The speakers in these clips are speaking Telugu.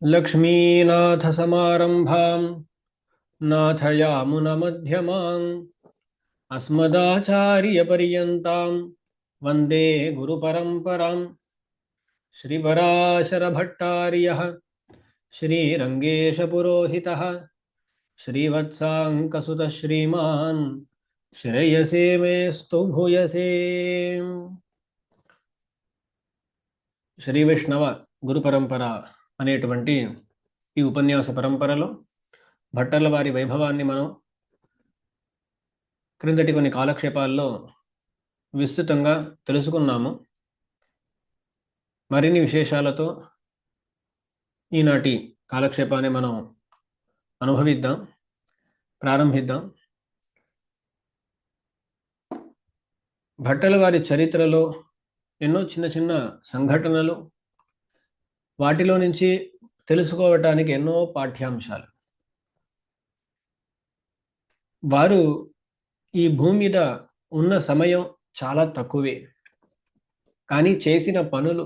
लक्ष्मीनाथसमारम्भां नाथयामुनमध्यमाम् अस्मदाचार्यपर्यन्तां वन्दे गुरुपरम्पराम्। श्रीपराशरभट्टार्यः श्रीरङ्गेशपुरोहितः श्रीवत्साङ्कसुतः श्रीमान् श्रेयसे मेस्तु भूयसे। శ్రీ వైష్ణవ గురు పరంపర అనేటువంటి ఈ ఉపన్యాస పరంపరలో భట్టర్ల వారి వైభవాన్ని మనం క్రిందటి కొన్ని కాలక్షేపాల్లో విస్తృతంగా తెలుసుకున్నాము. మరిన్ని విశేషాలతో ఈనాటి కాలక్షేపాన్ని మనం అనుభవిద్దాం, ప్రారంభిద్దాం. భట్టర్ల వారి చరిత్రలో ఎన్నో చిన్న చిన్న సంఘటనలు, వాటిలో నుంచి తెలుసుకోవటానికి ఎన్నో పాఠ్యాంశాలు. వారు ఈ భూమి మీద ఉన్న సమయం చాలా తక్కువే, కానీ చేసిన పనులు,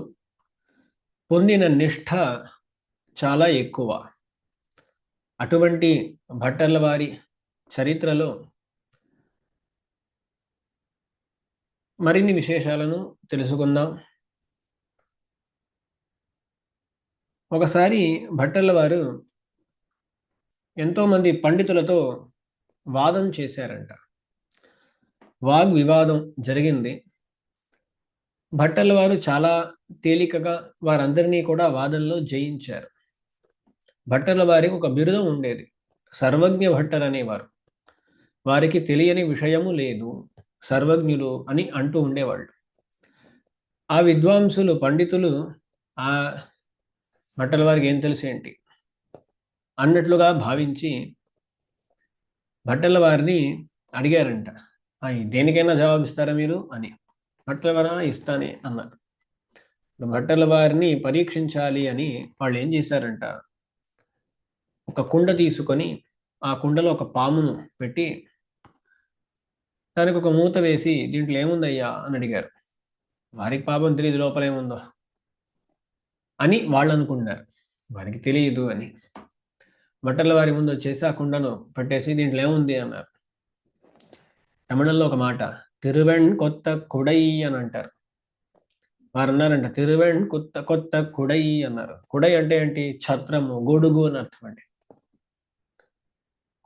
పొందిన నిష్ఠ చాలా ఎక్కువ. అటువంటి భట్టర్ల వారి చరిత్రలో మరిన్ని విశేషాలను తెలుసుకుందాం. ఒకసారి భట్టర్ల వారు ఎంతోమంది పండితులతో వాదం చేశారంట. వాగ్వివాదం జరిగింది. భట్టర్ల వారు చాలా తేలికగా వారందరినీ కూడా వాదంలో జయించారు. భట్టర్ల వారికి ఒక బిరుదం ఉండేది, సర్వజ్ఞ భట్టర్ అనేవారు. వారికి తెలియని విషయము లేదు, సర్వజ్ఞులు అని అంటూ ఉండేవాళ్ళు. ఆ విద్వాంసులు, పండితులు ఆ భట్టర్ల వారికి ఏం తెలిసేంటి అన్నట్లుగా భావించి భట్టర్ల వారిని అడిగారంట, దేనికైనా జవాబిస్తారా మీరు అని. భట్టర్ల వారు ఇస్తానే అన్నారు. భట్టర్ల వారిని పరీక్షించాలి అని వాళ్ళు ఏం చేశారంట, ఒక కుండ తీసుకొని ఆ కుండలో ఒక పామును పెట్టి దానికి ఒక మూత వేసి దీంట్లో ఏముందయ్యా అని అడిగారు. వారికి పాపం తెలియదు లోపల ఏముందో అని వాళ్ళు అనుకున్నారు, వారికి తెలియదు అని. భట్టర్ల వారి ముందు వచ్చేసి ఆ కుండను పెట్టేసి దీంట్లో ఏముంది అన్నారు. తమిళంలో ఒక మాట, తిరువెణ్ కొత్త కుడై అని అంటారు. వారు అన్నారంట, తిరువెణ్ కొత్త కొత్త కుడై అన్నారు. కుడై అంటే ఏంటి? ఛత్రము, గొడుగు అని అర్థం అండి.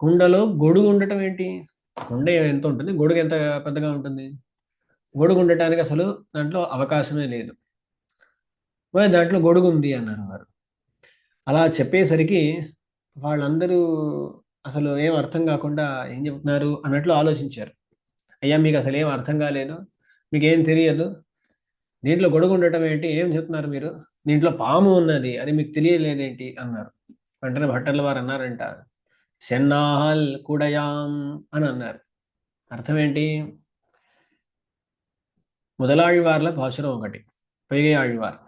కుండలో గొడుగు ఉండటం ఏంటి? కుండ ఎంత ఉంటుంది, గొడుగు ఎంత పెద్దగా ఉంటుంది? గొడుగు ఉండటానికి అసలు దాంట్లో అవకాశమే లేదు. మరి దాంట్లో గొడుగు ఉంది అన్నారు వారు. అలా చెప్పేసరికి వాళ్ళందరూ అసలు ఏం అర్థం కాకుండా ఏం చెప్తున్నారు అన్నట్లు ఆలోచించారు. అయ్యా, మీకు అసలు ఏం అర్థం కాలేదు, మీకేం తెలియదు, దీంట్లో గొడుగు ఉండటం ఏంటి, ఏం చెప్తున్నారు మీరు, దీంట్లో పాము ఉన్నది, అది మీకు తెలియలేదేంటి అన్నారు. వెంటనే భట్టర్ల వారు అన్నారంట, సెన్నాహల్ కుడయాం అని అన్నారు. అర్థం ఏంటి? முதலாழ்வாర్ల పాశురం ఒకటి, పొయ్గై ఆళ్వార్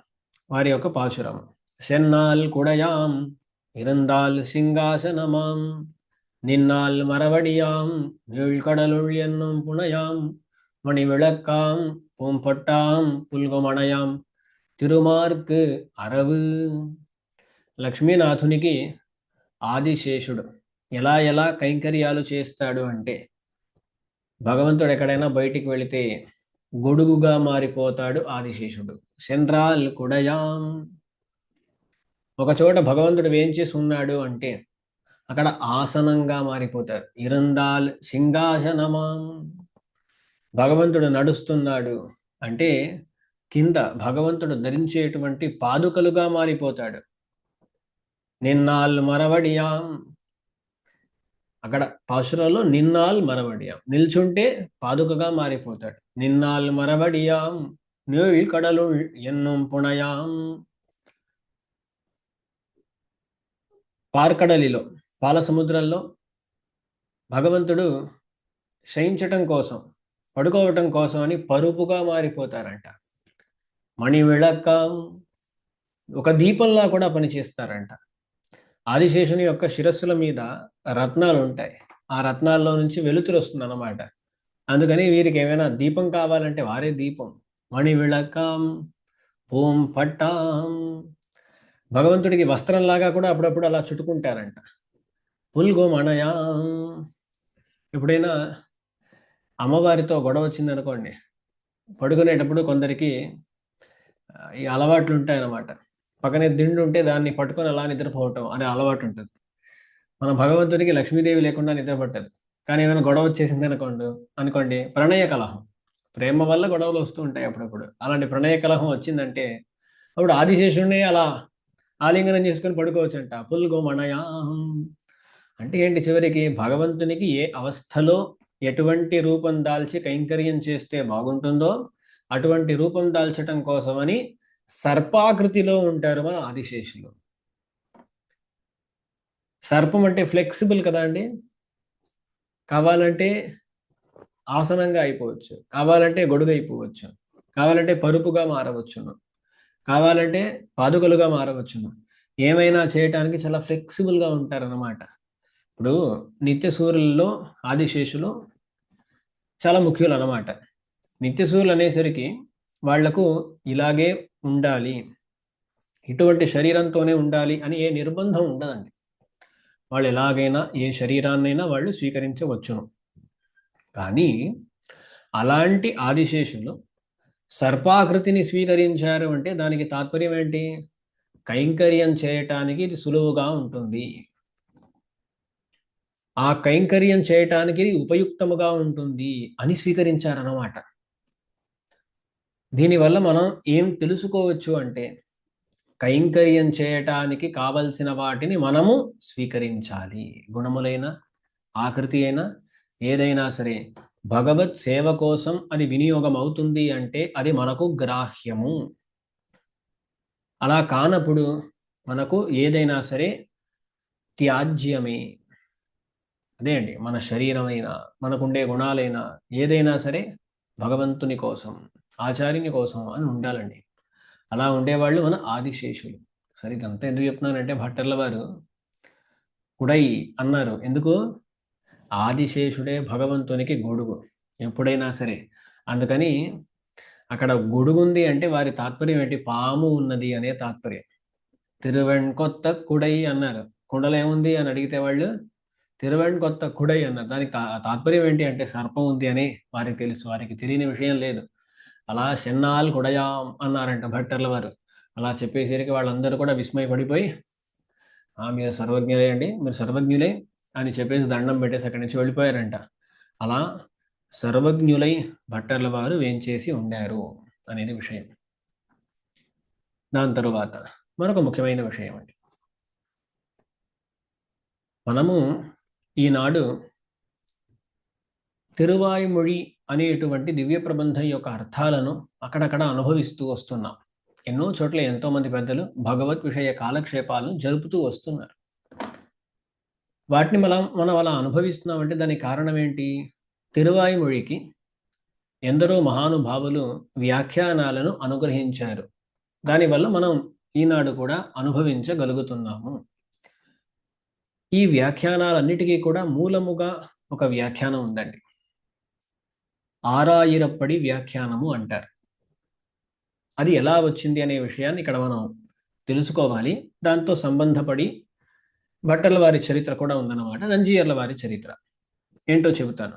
వారి యొక్క పాశురం. சென்னால் குடையாம் இருந்தால் சிங்காசனமாம் நின்னால் மரவடியாம் நீழ்கடலுள் என்னும் புனையாம் மணிவிளக்காம் பூம்பொட்டாம் పుల్గొమణయాం తిరుమార్కు అరవు. లక్ష్మీనాథునికి ఆదిశేషుడు ఎలా ఎలా కైంకర్యాలు చేస్తాడు అంటే, భగవంతుడు ఎక్కడైనా బయటికి వెళితే గొడుగుగా మారిపోతాడు ఆదిశేషుడు. సెంట్రాల్ కుడయాం, ఒక చోట భగవంతుడు వేంచేసి ఉన్నాడు అంటే అక్కడ ఆసనంగా మారిపోతారు. ఇరందాల్ సింహాసనమాం, భగవంతుడు నడుస్తున్నాడు అంటే కింద భగవంతుడు ధరించేటువంటి పాదుకలుగా మారిపోతాడు. నిన్నాల్ మరవడియాం, అక్కడ పాశురంలో నిన్నాల్ మరవడియాం, నిల్చుంటే పాదుకగా మారిపోతాడు. నిన్నాల్ మరవడియాం నీళ్ కడలు ఎన్నుం పుణయాం, పార్కడలిలో, పాల సముద్రంలో భగవంతుడు శయించటం కోసం, పడుకోవటం కోసం అని పరుపుగా మారిపోతారంట. మణివిళక్కం, ఒక దీపంలా కూడా పనిచేస్తారంట. ఆదిశేషుని యొక్క శిరస్సుల మీద రత్నాలు ఉంటాయి, ఆ రత్నాల్లో నుంచి వెలుతురు వస్తుంది అన్నమాట. అందుకని వీరికి ఏమైనా దీపం కావాలంటే వారే దీపం. మణివిళక్కం పూం పట్టాం, భగవంతుడికి వస్త్రంలాగా కూడా అప్పుడప్పుడు అలా చుట్టుకుంటారంట. పుల్గోమణయా. ఎప్పుడైనా అమ్మవారితో గొడవ వచ్చిందనుకోండి, పడుకునేటప్పుడు కొందరికి ఈ అలవాట్లు ఉంటాయన్నమాట. పక్కనే దిండు ఉంటే దాన్ని పట్టుకొని అలా నిద్రపోవటం అనే అలవాటు ఉంటుంది. మన భగవంతుడికి లక్ష్మీదేవి లేకుండా నిద్ర పట్టదు. కానీ ఏమైనా గొడవ వచ్చేసింది అనుకోండి, ప్రణయ కలహం. ప్రేమ వల్ల గొడవలు వస్తూ ఉంటాయి అప్పుడప్పుడు. అలాంటి ప్రణయ కలహం వచ్చిందంటే అప్పుడు ఆదిశేషుడిని అలా ఆలింగనం చేసుకొని పడుకోవచ్చంట. పుల్గోమణయా. అంటే ఏంటి, చివరికి భగవంతునికి ఏ అవస్థలో ఎటువంటి రూపం దాల్చి కైంకర్యం చేస్తే బాగుంటుందో అటువంటి రూపం దాల్చటం కోసమని సర్పాకృతిలో ఉంటారు మన ఆదిశేషులు. సర్పం అంటే ఫ్లెక్సిబుల్ కదా అండి. కావాలంటే ఆసనంగా అయిపోవచ్చు, కావాలంటే గొడుగు అయిపోవచ్చు, కావాలంటే పరుపుగా మారవచ్చును, కావాలంటే పాదుకలుగా మారవచ్చును. ఏమైనా చేయటానికి చాలా ఫ్లెక్సిబుల్గా ఉంటారన్నమాట. ఇప్పుడు నిత్య సూర్యులలో ఆదిశేషులు చాలా ముఖ్యులు అన్నమాట. నిత్య సూర్యులు అనేసరికి వాళ్లకు ఇలాగే ఉండాలి, ఇటువంటి శరీరంతోనే ఉండాలి అని ఏ నిర్బంధం ఉండదండి. వాళ్ళు ఎలాగైనా ఏ శరీరాన్నైనా వాళ్ళు స్వీకరించవచ్చును. కానీ అలాంటి ఆదిశేషులు సర్పాకృతిని స్వీకరించారు అంటే దానికి తాత్పర్యం ఏంటి? కైంకర్యం చేయటానికి ఇది సులువుగా ఉంటుంది, ఆ కైంకర్యం చేయటానికి ఇది ఉపయుక్తముగా ఉంటుంది అని స్వీకరించారన్నమాట. దీనివల్ల మనం ఏం తెలుసుకోవచ్చు అంటే, కైంకర్యం చేయటానికి కావలసిన వాటిని మనము స్వీకరించాలి. గుణములైన, ఆకృతి అయినా, ఏదైనా సరే భగవత్ సేవ కోసం అది వినియోగం అవుతుంది అంటే అది మనకు గ్రాహ్యము. అలా కానప్పుడు మనకు ఏదైనా సరే త్యాజ్యమే. అదే అండి, మన శరీరమైనా మనకుండే గుణాలైనా ఏదైనా సరే భగవంతుని కోసం, ఆచార్యుని కోసం అని ఉండాలండి. అలా ఉండేవాళ్ళు మన ఆదిశేషులు. సరే, ఇదంతా ఎందుకు చెప్తున్నానంటే భట్టర్ల వారు కుడై అన్నారు. ఎందుకు? ఆదిశేషుడే భగవంతునికి గొడుగు ఎప్పుడైనా సరే. అందుకని అక్కడ గొడుగుంది అంటే వారి తాత్పర్యం ఏంటి? పాము ఉన్నది అనే తాత్పర్యం. తిరువెణ్కొత్త కుడై అన్నారు. కుండలో ఏముంది అని అడిగితే వాళ్ళు తిరువెణ్కొత్త కుడై అన్నారు. దానికి తాత్పర్యం ఏంటి అంటే సర్పం ఉంది అని వారికి తెలుసు. వారికి తెలియని విషయం లేదు. అలా షెన్నాల్ కుడయాం అన్నారంట భట్టర్ల వారు. అలా చెప్పేసరికి వాళ్ళందరూ కూడా విస్మయపడిపోయి, మీరు సర్వజ్ఞులే అండి, మీరు సర్వజ్ఞులే అని చెప్పేసి దండం పెట్టేసి అక్కడి నుంచి వెళ్ళిపోయారంట. అలా సర్వజ్ఞులై భట్టర్ల వారు వేంచేసి ఉండారు అనేది విషయం. దాని తరువాత మరొక ముఖ్యమైన విషయం అండి. మనము ఈనాడు తిరువాయిమొഴി అనేటువంటి దివ్య ప్రబంధం యొక్క అర్థాలను అక్కడక్కడ అనుభవిస్తూ వస్తున్నాం. ఎన్నో చోట్ల ఎంతోమంది పెద్దలు భగవద్ విషయ కాలక్షేపాలను జరుపుతూ వస్తున్నారు. వాటిని మనం అలా అనుభవిస్తున్నామంటే దానికి కారణం ఏంటి? తిరువాయిమొഴിకి ఎందరో మహానుభావులు వ్యాఖ్యానాలను అనుగ్రహించారు. దానివల్ల మనం ఈనాడు కూడా అనుభవించగలుగుతున్నాము. ఈ వ్యాఖ్యానాలన్నిటికీ కూడా మూలముగా ఒక వ్యాఖ్యానం ఉందండి. ఆరాయిరప్పడి వ్యాఖ్యానము అంటారు. అది ఎలా వచ్చింది అనే విషయాన్ని ఇక్కడ మనం తెలుసుకోవాలి. దాంతో సంబంధపడి భట్టర్ల వారి చరిత్ర కూడా ఉందన్నమాట. నంజీయర్ల వారి చరిత్ర ఏంటో చెబుతాను.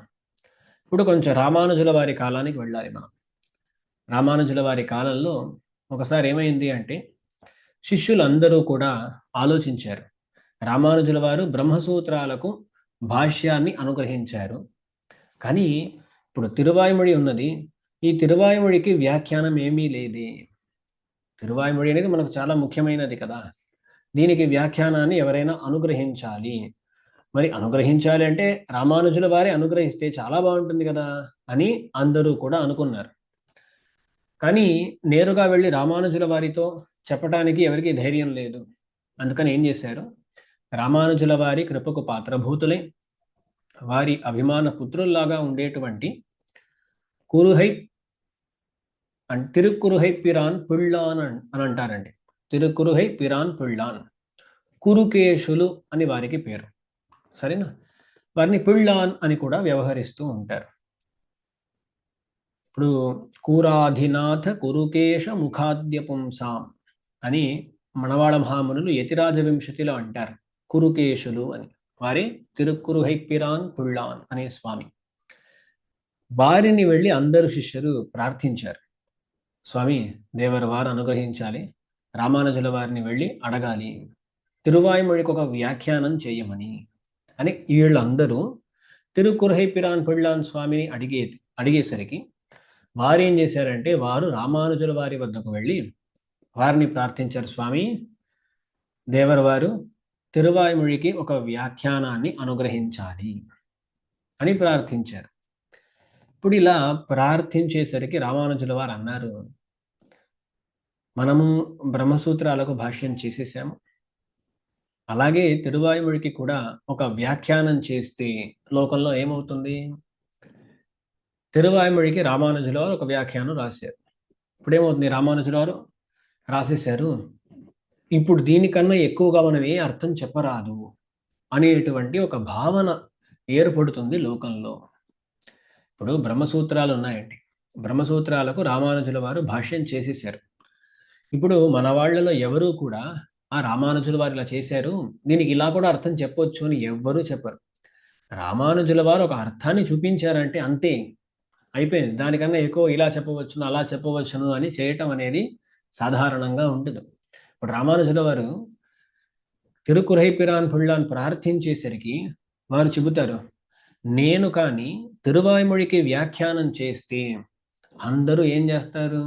ఇప్పుడు కొంచెం రామానుజుల వారి కాలానికి వెళ్ళాలి మనం. రామానుజుల వారి కాలంలో ఒకసారి ఏమైంది అంటే, శిష్యులందరూ కూడా ఆలోచించారు. రామానుజుల వారు బ్రహ్మసూత్రాలకు భాష్యాన్ని అనుగ్రహించారు. కానీ ఇప్పుడు తిరువాయిమొഴി ఉన్నది. ఈ తిరువాయిమొഴിకి వ్యాఖ్యానం ఏమీ లేదే. తిరువాయిమొഴి అనేది మనకు చాలా ముఖ్యమైనది కదా. దీనికి వ్యాఖ్యానాన్ని ఎవరైనా అనుగ్రహించాలి. మరి అనుగ్రహించాలి అంటే రామానుజుల వారే అనుగ్రహిస్తే చాలా బాగుంటుంది కదా అని అందరూ కూడా అనుకున్నారు. కానీ నేరుగా వెళ్ళి రామానుజుల వారితో చెప్పటానికి ఎవరికీ ధైర్యం లేదు. అందుకని ఏం చేశారు? రామానుజుల వారి కృపకు పాత్రభూతులై వారి అభిమాన పుత్రుల్లాగా ఉండేటువంటి కురుహై తిరుక్కురుహై పిరాన్ పిళ్ళాన్ అని అంటారండి. తిరుక్కురుహై పిరాన్ పిళ్ళాన్, కురుకేశులు అని వారికి పేరు. సరేనా? వారిని పిళ్ళాన్ అని కూడా వ్యవహరిస్తూ ఉంటారు. ఇప్పుడు కూరాధినాథ కురుకేశ ముఖాద్య పుంసాం అని మనవాళ మహామునులు యతిరాజ వింశతిలో అంటారు కురుకేశులు అని. వారి తిరుక్కురుహైప్పిరాన్ పుళ్ళాన్ అనే స్వామి. వారిని వెళ్ళి అందరు శిష్యులు ప్రార్థించారు. స్వామి, దేవరు వారు అనుగ్రహించాలి, రామానుజుల వారిని వెళ్ళి అడగాలి, తిరువాయుమొழிకి ఒక వ్యాఖ్యానం చేయమని అని. వీళ్ళందరూ తిరుక్కురుహైప్పిరాన్ పుళ్ళాన్ స్వామిని అడిగేసరికి వారు ఏం చేశారంటే, వారు రామానుజుల వారి వద్దకు వెళ్ళి వారిని ప్రార్థించారు. స్వామి, దేవర వారు తిరువాయుమొழிకి ఒక వ్యాఖ్యానాన్ని అనుగ్రహించాలి అని ప్రార్థించారు. ఇప్పుడు ఇలా ప్రార్థించేసరికి రామానుజుల వారు అన్నారు, మనము బ్రహ్మసూత్రాలకు భాష్యం చేసేసాము, అలాగే తిరువాయుమొழிకి కూడా ఒక వ్యాఖ్యానం చేస్తే లోకంలో ఏమవుతుంది? తిరువాయుమొழிకి రామానుజుల వారు ఒక వ్యాఖ్యానం రాశారు. ఇప్పుడేమవుతుంది? రామానుజుల వారు రాసేశారు, ఇప్పుడు దీనికన్నా ఎక్కువగా మనం ఏ అర్థం చెప్పరాదు అనేటువంటి ఒక భావన ఏర్పడుతుంది లోకంలో. ఇప్పుడు బ్రహ్మసూత్రాలు ఉన్నాయండి, బ్రహ్మసూత్రాలకు రామానుజుల వారు భాష్యం చేసేసారు. ఇప్పుడు మన వాళ్ళలో ఎవరూ కూడా ఆ రామానుజుల వారు ఇలా చేశారు, దీనికి ఇలా కూడా అర్థం చెప్పొచ్చు అని ఎవ్వరూ చెప్పరు. రామానుజుల వారు ఒక అర్థాన్ని చూపించారంటే అంతే, అయిపోయింది. దానికన్నా ఎక్కువ ఇలా చెప్పవచ్చును అలా చెప్పవచ్చును అని చేయటం అనేది సాధారణంగా ఉంటుంది. ఇప్పుడు రామానుజుల వారు తిరుక్కురహైపిరాన్ పుళ్ళాన్ ప్రార్థించేసరికి వారు చెబుతారు, నేను కానీ తిరువాయుమొழிకి వ్యాఖ్యానం చేస్తే అందరూ ఏం చేస్తారు?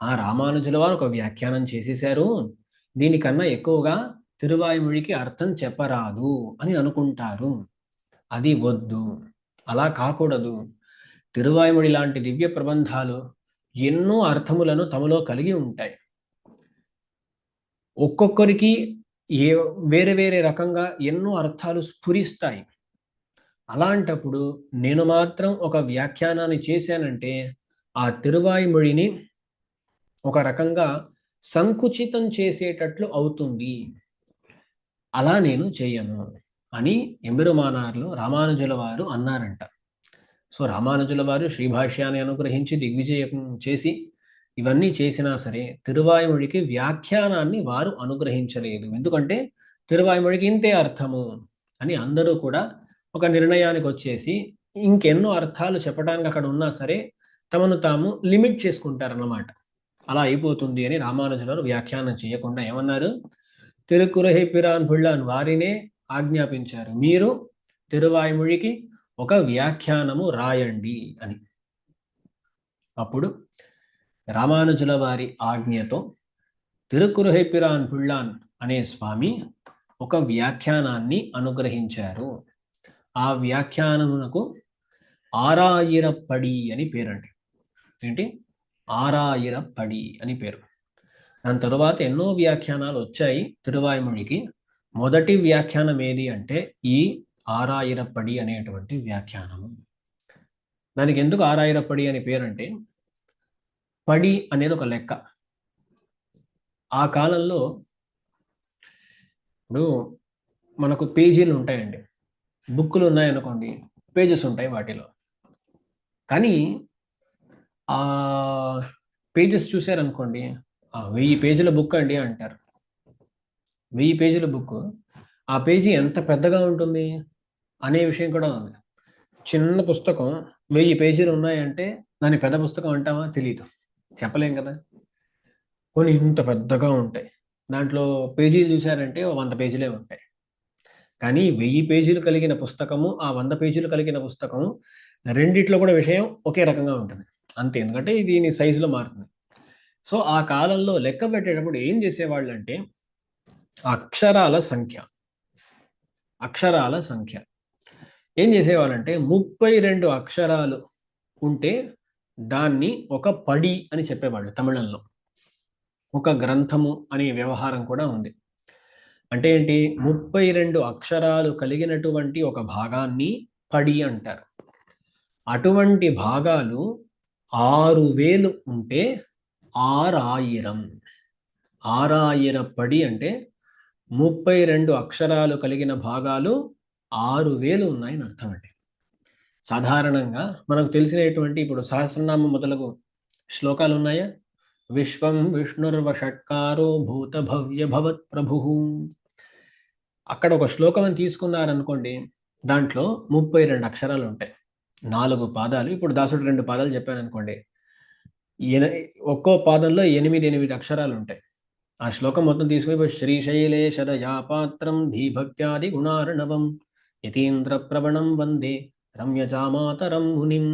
ఆ రామానుజుల వారు ఒక వ్యాఖ్యానం చేసేశారు, దీనికన్నా ఎక్కువగా తిరువాయుమొழிకి అర్థం చెప్పరాదు అని అనుకుంటారు. అది వద్దు, అలా కాకూడదు. తిరువాయుమొഴి లాంటి దివ్య ప్రబంధాలు ఎన్నో అర్థములను తమలో కలిగి ఉంటాయి. ఒక్కొక్కరికి వేరే వేరే రకంగా ఎన్నో అర్థాలు స్ఫురిస్తాయి. అలాంటప్పుడు నేను మాత్రం ఒక వ్యాఖ్యానాన్ని చేశానంటే ఆ తిరువాయుమొழிని ఒక రకంగా సంకుచితం చేసేటట్లు అవుతుంది, అలా నేను చేయను అని ఎంబెరుమానార్లు రామానుజుల వారు అన్నారంట. సో రామానుజుల వారు శ్రీభాష్యాన్ని అనుగ్రహించి దిగ్విజయం చేసి ఇవన్నీ చేసినా సరే తిరువాయుమొழிకి వ్యాఖ్యానాన్ని వారు అనుగ్రహించలేదు. ఎందుకంటే తిరువాయుమొழிకి ఇంతే అర్థము అని అందరూ కూడా ఒక నిర్ణయానికి వచ్చేసి ఇంకెన్నో అర్థాలు చెప్పడానికి అక్కడ ఉన్నా సరే తమను తాము లిమిట్ చేసుకుంటారన్నమాట. అలా అయిపోతుంది అని రామానుజుల వారు వ్యాఖ్యానం చేయకుండా ఏమన్నారు? తిరుక్కురహైపిరాన్ పుళ్ళాన్ వారినే ఆజ్ఞాపించారు, మీరు తిరువాయుమొழிకి ఒక వ్యాఖ్యానము రాయండి అని. అప్పుడు రామానుజుల వారి ఆజ్ఞతో తిరుక్కురహైపిరాన్ పుళ్ళాన్ అనే స్వామి ఒక వ్యాఖ్యానాన్ని అనుగ్రహించారు. ఆ వ్యాఖ్యానమునకు ఆరాయిరప్పడి అని పేరండి. ఏంటి? ఆరాయిరప్పడి అని పేరు. దాని తరువాత ఎన్నో వ్యాఖ్యానాలు వచ్చాయి తిరువాయుమొழிకి. మొదటి వ్యాఖ్యానం ఏది అంటే ఈ ఆరాయిరప్పడి అనేటువంటి వ్యాఖ్యానము. దానికి ఎందుకు ఆరాయిరప్పడి అని పేరంటే, పడి అనేది ఒక లెక్క. ఆ కాలంలో ఇప్పుడు మనకు పేజీలు ఉంటాయండి, బుక్కులు ఉన్నాయనుకోండి, పేజెస్ ఉంటాయి వాటిలో. కానీ ఆ పేజెస్ చూశారనుకోండి, 1000 పేజీల బుక్ అండి అంటారు. 1000 పేజీల బుక్, ఆ పేజీ ఎంత పెద్దగా ఉంటుంది అనే విషయం కూడా ఉంది. చిన్న పుస్తకం 1000 పేజీలు ఉన్నాయంటే దాన్ని పెద్ద పుస్తకం అంటామా? తెలీదు, చెప్పలేం కదా. కొన్ని ఇంత పెద్దగా ఉంటాయి, దాంట్లో పేజీలు చూశారంటే 100 పేజీలే ఉంటాయి. కానీ 1000 పేజీలు కలిగిన పుస్తకము, ఆ 100 పేజీలు కలిగిన పుస్తకము రెండిట్లో కూడా విషయం ఒకే రకంగా ఉంటుంది అంతే, ఎందుకంటే దీని సైజులో మారుతుంది. సో ఆ కాలంలో లెక్క పెట్టేటప్పుడు ఏం చేసేవాళ్ళు అంటే అక్షరాల సంఖ్య ఏం చేసేవాళ్ళంటే 32 అక్షరాలు ఉంటే దాన్ని ఒక పడి అని చెప్పేవాళ్ళు. తమిళంలో ఒక గ్రంథము అనే వ్యవహారం కూడా ఉంది. అంటే ఏంటి? 32 అక్షరాలు కలిగినటువంటి ఒక భాగాన్ని పడి అంటారు. అటువంటి భాగాలు 6000 ఉంటే 6000. 6000 పడి అంటే 32 అక్షరాలు కలిగిన భాగాలు 6000 ఉన్నాయని అర్థం అండి. సాధారణంగా మనకు తెలిసినటువంటి ఇప్పుడు సహస్రనామం మొదలగు శ్లోకాలు ఉన్నాయా? విశ్వం విష్ణుర్వషట్కారో భూతభవ్య భవత్ ప్రభు. అక్కడ ఒక శ్లోకం అని తీసుకున్నారనుకోండి, దాంట్లో 32 అక్షరాలు ఉంటాయి, 4 పాదాలు. ఇప్పుడు దాసుడు 2 పాదాలు చెప్పాను అనుకోండి, ఒక్కో పాదంలో 8 అక్షరాలు ఉంటాయి. ఆ శ్లోకం మొత్తం తీసుకుని ఇప్పుడు శ్రీశైలేశదయాపాత్రం ధీభక్త్యాది గుణార్ణవం యతీంద్ర ప్రవణం వందే రమ్యజామాతరం మునిం.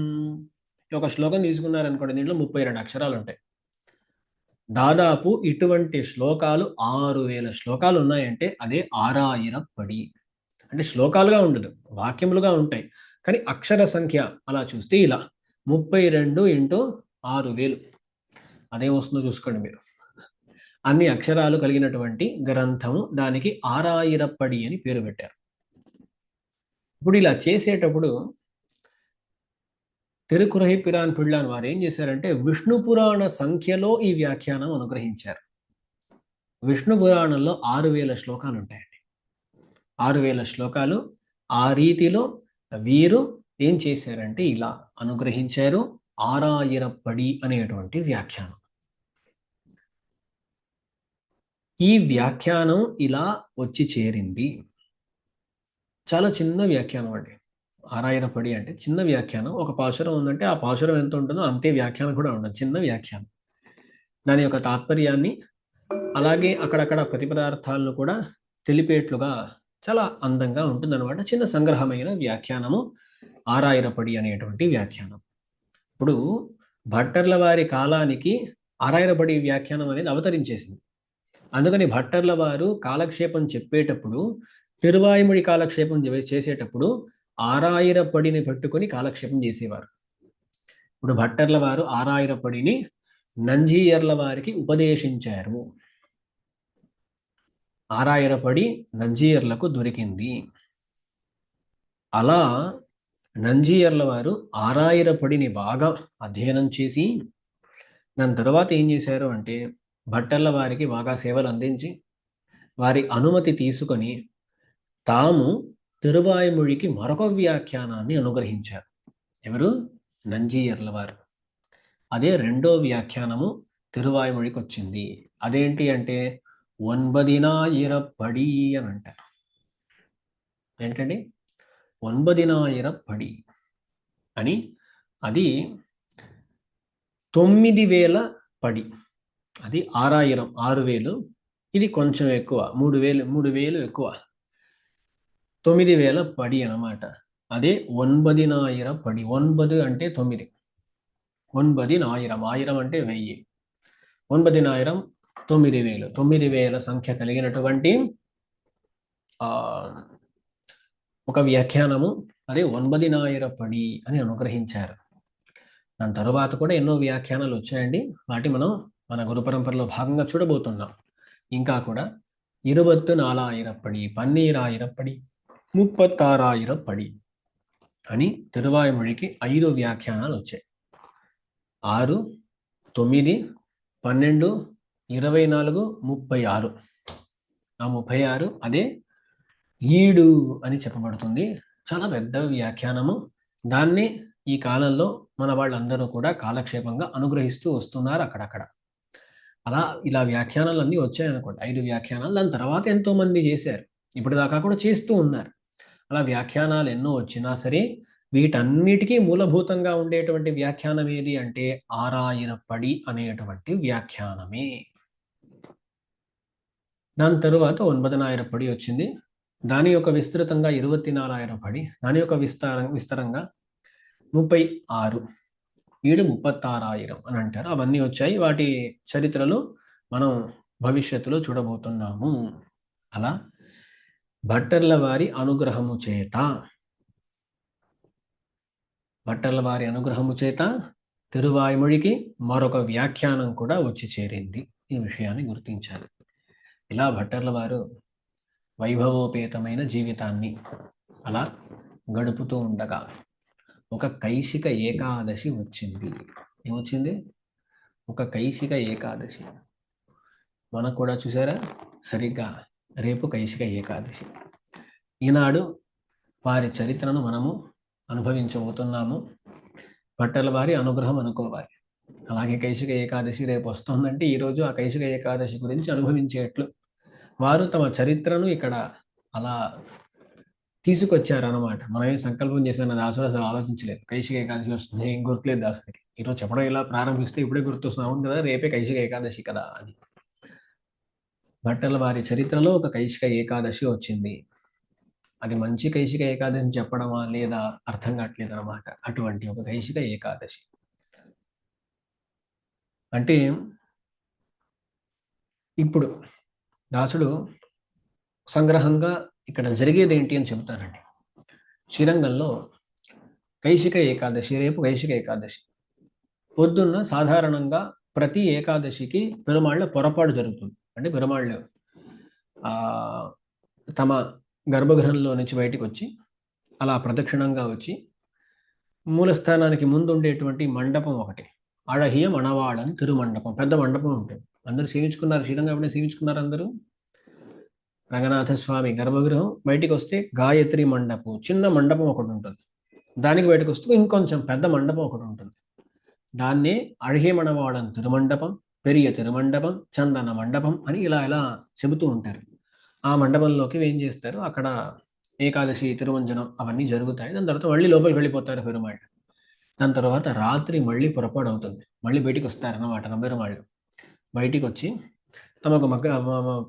ఈ ఒక శ్లోకం తీసుకున్నారనుకోండి, దీంట్లో 32 అక్షరాలు ఉంటాయి. దాదాపు ఇటువంటి శ్లోకాలు 6000 శ్లోకాలు ఉన్నాయంటే అదే ఆరాయిరప్పడి. అంటే శ్లోకాలుగా ఉండదు, వాక్యములుగా ఉంటాయి, కానీ అక్షర సంఖ్య అలా చూస్తే ఇలా 32 ఇంటూ 6000 అదే వస్తుందో చూసుకోండి మీరు. అన్ని అక్షరాలు కలిగినటువంటి గ్రంథము, దానికి ఆరాయిరప్పడి అని పేరు పెట్టారు. ఇప్పుడు ఇలా చేసేటప్పుడు తిరుకురహి పిరాన్ పిళ్ళాన్ వారు ఏం చేశారంటే విష్ణు పురాణ సంఖ్యలో ఈ వ్యాఖ్యానం అనుగ్రహించారు. విష్ణు పురాణంలో 6000 శ్లోకాలు ఉంటాయండి. 6000 శ్లోకాలు. ఆ రీతిలో వీరు ఏం చేశారంటే ఇలా అనుగ్రహించారు ఆరాయిరప్పడి అనేటువంటి వ్యాఖ్యానం. ఈ వ్యాఖ్యానం ఇలా వచ్చి చేరింది. చాలా చిన్న వ్యాఖ్యానం అండి. ఆరాయిరప్పడి అంటే చిన్న వ్యాఖ్యానం. ఒక పాశురం ఉందంటే ఆ పాశురం ఎంత ఉంటుందో అంతే వ్యాఖ్యానం కూడా ఉండదు. చిన్న వ్యాఖ్యానం. దాని యొక్క తాత్పర్యాన్ని అలాగే అక్కడక్కడ ప్రతిపదార్థాలను కూడా తెలిపేట్లుగా చాలా అందంగా ఉంటుందన్నమాట. చిన్న సంగ్రహమైన వ్యాఖ్యానము ఆరాయిరప్పడి అనేటువంటి వ్యాఖ్యానం. ఇప్పుడు భట్టర్ల వారి కాలానికి ఆరాయిరప్పడి వ్యాఖ్యానం అనేది అవతరించేసింది. అందుకని భట్టర్ల వారు కాలక్షేపం చెప్పేటప్పుడు, తిరువాయిమొഴി కాలక్షేపం చేసేటప్పుడు ఆరాయిరప్పడిని పెట్టుకొని కాలక్షేపం చేసేవారు. ఇప్పుడు భట్టర్ల వారు ఆరాయిరప్పడిని నంజీయర్ల వారికి ఉపదేశించారు. ఆరాయిరప్పడి నంజీయర్లకు దొరికింది. అలా నంజీయర్ల వారు ఆరాయిరప్పడిని బాగా అధ్యయనం చేసి దాని తర్వాత ఏం చేశారు అంటే భట్టర్ల వారికి బాగా సేవలు అందించి వారి అనుమతి తీసుకొని తాము తిరువాయిమొഴിకి మరొక వ్యాఖ్యానాన్ని అనుగ్రహించారు. ఎవరు? నంజీయర్ల వారు. అదే రెండో వ్యాఖ్యానము తిరువాయిమొഴിకి వచ్చింది. అదేంటి అంటే 9,000 అని అంటారు. ఏంటండి? 9,000 అని. అది 9,000 పడి. అది 6,000 6,000. ఇది కొంచెం ఎక్కువ, 3,000 ఎక్కువ, 9,000 పడి అన్నమాట. అదే 9,000 పడి. 9 అంటే 9, 9,000, 1000 అంటే 1000, 9,000 9,000, 9,000 సంఖ్య కలిగినటువంటి ఒక వ్యాఖ్యానము. అదే 9,000 పడి అని అనుగ్రహించారు. దాని తరువాత కూడా ఎన్నో వ్యాఖ్యానాలు వచ్చాయండి. వాటి మనం మన గురు పరంపరలో భాగంగా చూడబోతున్నాం. ఇంకా కూడా 24,000 పడి, 12,000 పడి, 36,000 పడి అని తిరువాయిమొഴിకి 5 వ్యాఖ్యానాలు వచ్చాయి. 6, 9, 12, 24, 36. ఆ 36 అదే ఈడు అని చెప్పబడుతుంది. చాలా పెద్ద వ్యాఖ్యానము. దాన్ని ఈ కాలంలో మన వాళ్ళందరూ కూడా కాలక్షేపంగా అనుగ్రహిస్తూ వస్తున్నారు అక్కడక్కడ. అలా ఇలా వ్యాఖ్యానాలు అన్నీ వచ్చాయనుకోండి, 5 వ్యాఖ్యానాలు. దాని తర్వాత ఎంతో మంది చేశారు, ఇప్పటిదాకా కూడా చేస్తూ ఉన్నారు. అలా వ్యాఖ్యానాలు ఎన్నో వచ్చినా సరే వీటన్నిటికీ మూలభూతంగా ఉండేటువంటి వ్యాఖ్యానం ఏది అంటే ఆరాయిరప్పడి అనేటువంటి వ్యాఖ్యానమే. దాని తరువాత 9,000 పడి వచ్చింది. దాని యొక్క విస్తృతంగా 24,000 పడి, దాని యొక్క విస్తరంగా 36, 36,000 అని అంటారు. అవన్నీ వచ్చాయి. వాటి చరిత్రలో మనం భవిష్యత్తులో చూడబోతున్నాము. అలా భట్టర్ల వారి అనుగ్రహము చేత తిరువాయిమొഴിకి మరొక వ్యాఖ్యానం కూడా వచ్చి చేరింది. ఈ విషయాన్ని గుర్తించాలి. ఇలా భట్టర్ల వారు వైభవోపేతమైన జీవితాన్ని అలా గడుపుతూ ఉండగా ఒక కైశిక ఏకాదశి వచ్చింది. ఏమొచ్చింది? ఒక కైశిక ఏకాదశి. మనకు కూడా చూసారా, సరిగ్గా రేపు కైశిక ఏకాదశి. ఈనాడు వారి చరిత్రను మనము అనుభవించబోతున్నాము. భట్టర్ల వారి అనుగ్రహం అనుకోవాలి. అలాగే కైశిక ఏకాదశి రేపు వస్తుందంటే ఈరోజు ఆ కైశిక ఏకాదశి గురించి అనుభవించేట్లు వారు తమ చరిత్రను ఇక్కడ అలా తీసుకొచ్చారనమాట. మనమే సంకల్పం చేసిన దాసుడు అసలు ఆలోచించలేదు. కైశిక ఏకాదశి వస్తుంది ఏం గుర్తులేదు దాసుడికి. ఈరోజు చెప్పడం ఇలా ప్రారంభిస్తే ఇప్పుడే గుర్తొస్తుంది. అవును కదా, రేపే కైశిక ఏకాదశి కదా అని. భట్టల వారి చరిత్రలో ఒక కైశిక ఏకాదశి వచ్చింది. అది మంచి కైశిక ఏకాదశి చెప్పడమా లేదా అర్థం కావట్లేదు అనమాట. అటువంటి ఒక కైశిక ఏకాదశి అంటే ఇప్పుడు దాసుడు సంగ్రహంగా ఇక్కడ జరిగేది ఏంటి అని చెబుతానండి. శ్రీరంగంలో కైశిక ఏకాదశి, రేపు కైశిక ఏకాదశి పొద్దున్న సాధారణంగా ప్రతి ఏకాదశికి పెరుమాళ్ళ పొరపాటు జరుగుతుంది. అంటే పెరుమాళ్ళు తమ గర్భగృహంలో నుంచి బయటికి వచ్చి అలా ప్రదక్షిణంగా వచ్చి మూలస్థానానికి ముందు ఉండేటువంటి మండపం ఒకటి, అழகிய మణవాళన్ తిరుమండపం, పెద్ద మండపం ఉంటుంది. అందరూ సేవించుకున్నారు, శ్రీరంగం ఎప్పుడే సేవించుకున్నారు అందరూ. రంగనాథ స్వామి గర్భగృహం బయటికి వస్తే గాయత్రి మండపం, చిన్న మండపం ఒకటి ఉంటుంది. దానికి బయటకు వస్తూ ఇంకొంచెం పెద్ద మండపం ఒకటి ఉంటుంది. దాన్నే అழகிய మణవాళన్ తిరుమండపం, పెరియ తిరుమండపం, చందన మండపం అని ఇలా ఇలా చెబుతూ ఉంటారు. ఆ మండపంలోకి ఏం చేస్తారు, అక్కడ ఏకాదశి తిరుమంజనం అవన్నీ జరుగుతాయి. దాని తర్వాత మళ్ళీ లోపలికి వెళ్ళిపోతారు పెరుమాళ్ళు. దాని తర్వాత రాత్రి మళ్ళీ పొరపాటు అవుతుంది. మళ్ళీ బయటికి వస్తారన్నమాట పెరుమాళ్ళు. బయటికి వచ్చి తమకు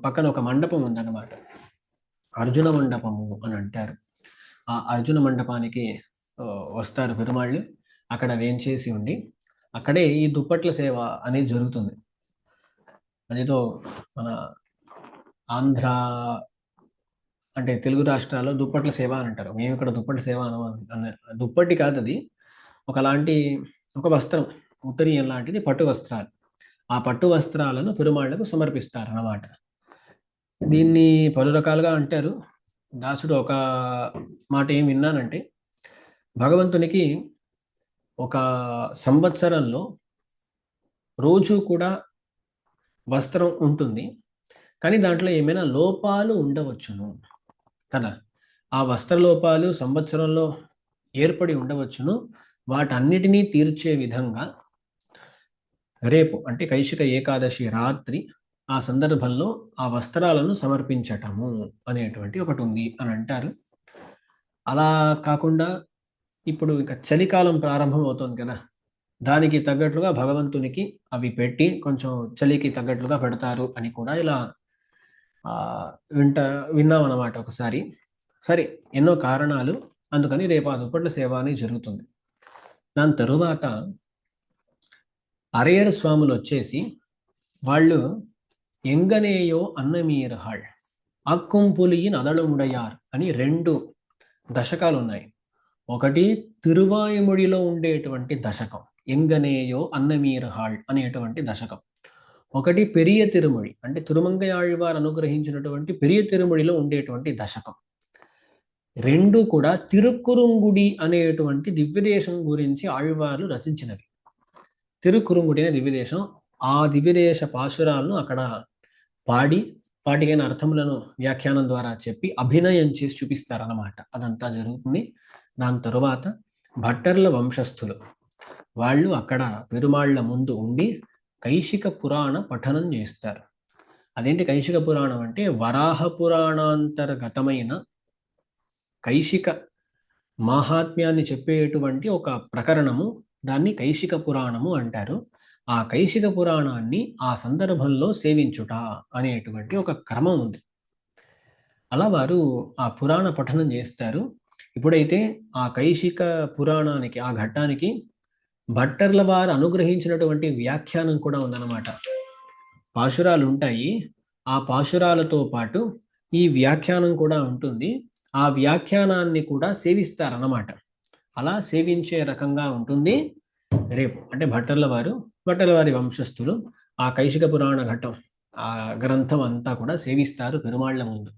పక్కన ఒక మండపం ఉందన్నమాట. అర్జున మండపము అని అంటారు. ఆ అర్జున మండపానికి వస్తారు పెరుమాళ్ళు. అక్కడ వేంచేసి ఉండి అక్కడే ఈ దుప్పట్ల సేవ అనేది జరుగుతుంది. అదేదో మన ఆంధ్ర అంటే తెలుగు రాష్ట్రాల్లో దుప్పట్ల సేవ అని అంటారు. మేము ఇక్కడ దుప్పట్ల సేవ దుప్పటి కాదు అది, ఒకలాంటి ఒక వస్త్రం, ఉత్తరీయం లాంటిది, పట్టు వస్త్రాలు. ఆ పట్టు వస్త్రాలను పెరుమాళ్లకు సమర్పిస్తారన్నమాట. దీన్ని పలు రకాలుగా అంటారు. దాసుడు ఒక మాట ఏం విన్నానంటే, భగవంతునికి ఒక సంవత్సరంలో రోజు కూడా వస్త్రం ఉంటుంది, కానీ దాంట్లో ఏమైనా లోపాలు ఉండవచ్చును కదా. ఆ వస్త్ర లోపాలు సంవత్సరంలో ఏర్పడి ఉండవచ్చును. వాటన్నిటినీ తీర్చే విధంగా రేపు అంటే కైశిక ఏకాదశి రాత్రి ఆ సందర్భంలో ఆ వస్త్రాలను సమర్పించటము అనేటువంటి ఒకటి ఉంది అని అంటారు. అలా కాకుండా ఇప్పుడు ఇక చలికాలం ప్రారంభం అవుతుంది కదా, దానికి తగ్గట్లుగా భగవంతునికి అవి పెట్టి కొంచెం చలికి తగ్గట్లుగా పెడతారు అని కూడా ఇలా విన్నాం అన్నమాట ఒకసారి. సరే, ఎన్నో కారణాలు, అందుకని రేపు ఆ దుప్పట్ల సేవ అనేది జరుగుతుంది. దాని తరువాత అరయర్ స్వాములు వచ్చేసి వాళ్ళు ఎంగనేయో అన్నమీరహాళ్ అక్కుంపులియిన్ అదళముడయార్ అని 2 దశకాలు ఉన్నాయి. ఒకటి తిరువాయుమొழிలో ఉండేటువంటి దశకం ఎంగనేయో అన్నమీరహాళ్ అనేటువంటి దశకం. ఒకటి పెరియ తిరుమొഴി అంటే తిరుమంగై ఆళ్వార్ అనుగ్రహించినటువంటి పెరియ తిరుమొழிలో ఉండేటువంటి దశకం. 2 కూడా తిరుక్కురుంగుడి అనేటువంటి దివ్యదేశం గురించి ఆళ్వార్లు రచించినవి. తిరుక్కురుంగుడి అనే దివ్యదేశం, ఆ దివ్యదేశ పాశురాలను అక్కడ పాడి వాటికైన అర్థములను వ్యాఖ్యానం ద్వారా చెప్పి అభినయం చేసి చూపిస్తారన్నమాట. అదంతా జరుగుతుంది. దాని తరువాత భట్టర్ల వంశస్థులు వాళ్ళు అక్కడ పెరుమాళ్ల ముందు ఉండి కైశిక పురాణ పఠనం చేస్తారు. అదేంటి కైశిక పురాణం అంటే, వరాహ పురాణాంతర్గతమైన కైశిక మాహాత్మ్యాన్ని చెప్పేటువంటి ఒక ప్రకరణము, దాన్ని కైశిక పురాణము అంటారు. ఆ కైశిక పురాణాన్ని ఆ సందర్భంలో సేవించుట అనేటువంటి ఒక క్రమం ఉంది. అలా వారు ఆ పురాణ పఠనం చేస్తారు. ఇప్పుడైతే ఆ కైశిక పురాణానికి, ఆ ఘట్టానికి భట్టర్ల వారు అనుగ్రహించినటువంటి వ్యాఖ్యానం కూడా ఉందన్నమాట. పాశురాలు ఉంటాయి, ఆ పాశురాలతో పాటు ఈ వ్యాఖ్యానం కూడా ఉంటుంది. ఆ వ్యాఖ్యానాన్ని కూడా సేవిస్తారన్నమాట. అలా సేవించే రకంగా ఉంటుంది రేపు. అంటే భట్టర్ల వారి వంశస్థులు ఆ కైశిక పురాణ ఘట్టం, ఆ గ్రంథం అంతా కూడా సేవిస్తారు పెరుమాళ్ల ముందు.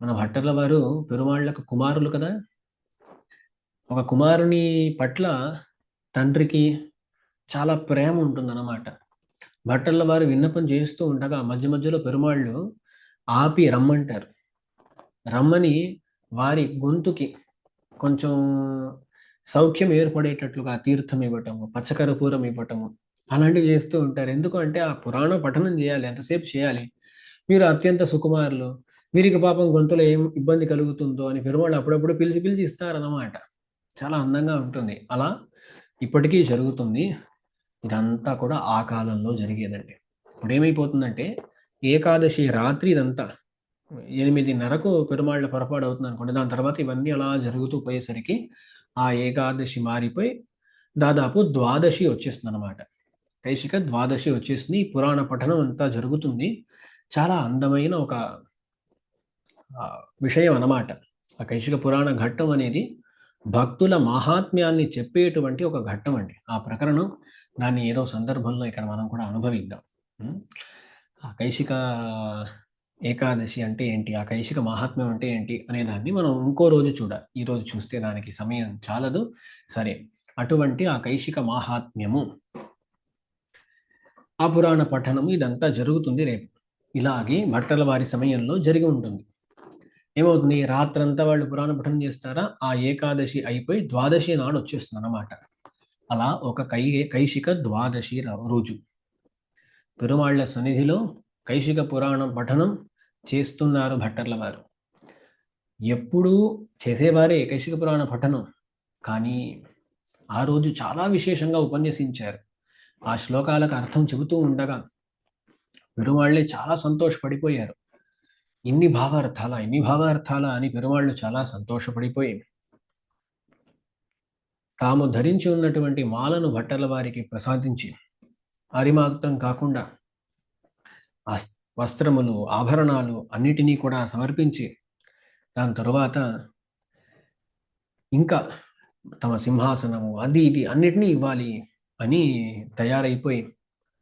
మన భట్టర్ల వారు పెరుమాళ్లకు కుమారులు కదా. ఒక కుమారుని పట్ల తండ్రికి చాలా ప్రేమ ఉంటుందన్నమాట. భట్టర్ల వారు విన్నపం చేస్తూ ఉండగా మధ్య మధ్యలో పెరుమాళ్ళు ఆపి రమ్మంటారు. రమ్మని వారి గొంతుకి కొంచెం సౌఖ్యం ఏర్పడేటట్లుగా తీర్థం ఇవ్వటము, పచ్చకర్పూరం ఇవ్వటము అలాంటివి చేస్తూ ఉంటారు. ఎందుకు అంటే ఆ పురాణ పఠనం చేయాలి. ఎంతసేపు చేయాలి? మీరు అత్యంత సుకుమారులు. వీరికి పాపం గొంతులో ఏం ఇబ్బంది కలుగుతుందో అని పెరుమాళ్ళు అప్పుడప్పుడు పిలిచి పిలిచి ఇస్తారన్నమాట. చాలా అందంగా ఉంటుంది. అలా ఇప్పటికీ జరుగుతుంది. ఇదంతా కూడా ఆ కాలంలో జరిగేదండి. ఇప్పుడేమైపోతుందంటే ఏకాదశి రాత్రి ఇదంతా 8:30కు పెరుమాళ్ళ పొరపాటు అవుతుందనుకోండి. దాని తర్వాత ఇవన్నీ అలా జరుగుతూ పోయేసరికి ఆ ఏకాదశి మారిపోయి దాదాపు ద్వాదశి వచ్చేస్తుందనమాట. కైశిక ద్వాదశి వచ్చేసింది. ఈ పురాణ పఠనం అంతా జరుగుతుంది. చాలా అందమైన ఒక విషయం అన్నమాట. ఆ కైశిక పురాణ ఘట్టం అనేది భక్తుల మాహాత్మ్యాన్ని చెప్పేటువంటి ఒక ఘట్టం అండి. ఆ ప్రకరణం దాన్ని ఏదో సందర్భంలో ఇక్కడ మనం కూడా అనుభవిద్దాం. హ్మ్. ఆ కైశిక ఏకాదశి అంటే ఏంటి? ఆ కైశిక మాహాత్మ్యం అంటే ఏంటి? అనే దాన్ని మనం ఇంకో రోజు చూడాలి. ఈరోజు చూస్తే దానికి సమయం చాలదు. సరే. అటువంటి ఆ కైశిక మాహాత్మ్యము, ఆ పురాణ పఠనము ఇదంతా జరుగుతుంది రేపు. ఇలాగే భట్టల వారి సమయంలో జరిగి ఉంటుంది. ఏమవుతుంది? రాత్రంతా వాళ్ళు పురాణ పఠనం చేస్తారా? ఆ ఏకాదశి అయిపోయి ద్వాదశి నాడు వచ్చేస్తుందన్నమాట. అలా ఒక కైశిక ద్వాదశి రోజు పెరుమాళ్ల సన్నిధిలో కైశిక పురాణం పఠనం చేస్తున్నారు భట్టర్ల వారు. ఎప్పుడూ చేసేవారే కైశిక పురాణ పఠనం. కానీ ఆ రోజు చాలా విశేషంగా ఉపన్యసించారు. ఆ శ్లోకాలకు అర్థం చెబుతూ ఉండగా పెరుమాళ్ళే చాలా సంతోషపడిపోయారు. ఇన్ని భావార్థాలా అని పెరుమాళ్ళు చాలా సంతోషపడిపోయి తాము ధరించి ఉన్నటువంటి మాలను భట్టర్ల వారికి ప్రసాదించి అది మాత్రం కాకుండా వస్త్రములు, ఆభరణాలు అన్నిటినీ కూడా సమర్పించి దాని తరువాత ఇంకా తమ సింహాసనము అది ఇది అన్నిటినీ ఇవ్వాలి అని తయారైపోయి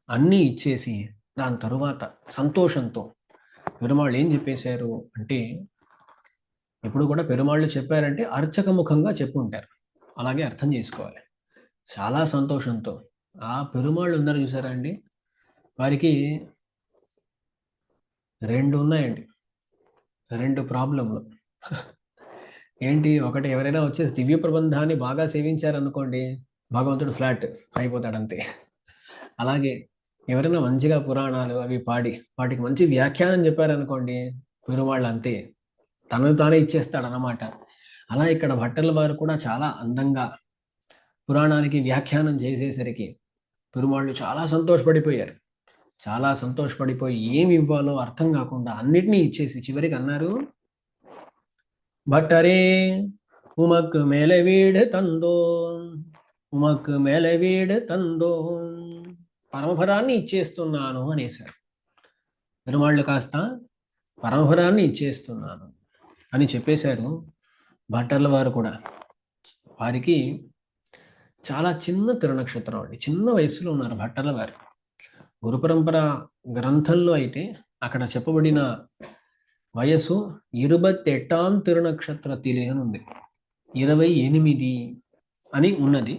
అన్నీ ఇచ్చేసి దాని తరువాత సంతోషంతో పెరుమాళ్ళు ఏం చెప్పేశారు అంటే, ఎప్పుడు కూడా పెరుమాళ్ళు చెప్పారంటే అర్చక ముఖంగా చెప్పుంటారు. అలాగే అర్థం చేసుకోవాలి. చాలా సంతోషంతో ఆ పెరుమాళ్ళు ఉన్నారు చూసారా అండి, వారికి 2 ఉన్నాయండి. 2 ప్రాబ్లమ్‌లు. ఏంటి? ఒకటి ఎవరైనా వచ్చేసి దివ్య ప్రబంధాన్ని బాగా సేవించారనుకోండి, భగవంతుడు ఫ్లాట్ అయిపోతాడంతే. అలాగే ఎవరైనా మంచిగా పురాణాలు అవి పాడి, వాటికి మంచి వ్యాఖ్యానం చెప్పారనుకోండి, పెరుమాళ్ళు అంతే. తనను తానే ఇచ్చేస్తాడనమాట. అలా ఇక్కడ భట్టర్ల వారు కూడా చాలా అందంగా పురాణానికి వ్యాఖ్యానం చేసేసరికి పెరుమాళ్ళు చాలా సంతోషపడిపోయారు. చాలా సంతోషపడిపోయి ఏమి ఇవ్వాలో అర్థం కాకుండా అన్నిటినీ ఇచ్చేసి చివరికి అన్నారు, భట్టరే ఉమక్ మేలవీడు తందో, ఉమక్ మేలవీడు తందో, పరమపదాన్ని ఇచ్చేస్తున్నాను అనేశారు. పెరుమాళ్ళు కాస్త పరమపదాన్ని ఇచ్చేస్తున్నాను అని చెప్పేశారు. భట్టర్ల వారు కూడా వారికి చాలా చిన్న తిరునక్షత్రం అండి. చిన్న వయసులో ఉన్నారు భట్టర్ల వారు. గురు పరంపర గ్రంథంలో అయితే అక్కడ చెప్పబడిన వయసు 28 తిరునక్షత్రతిలే అని ఉంది. 28 అని ఉన్నది.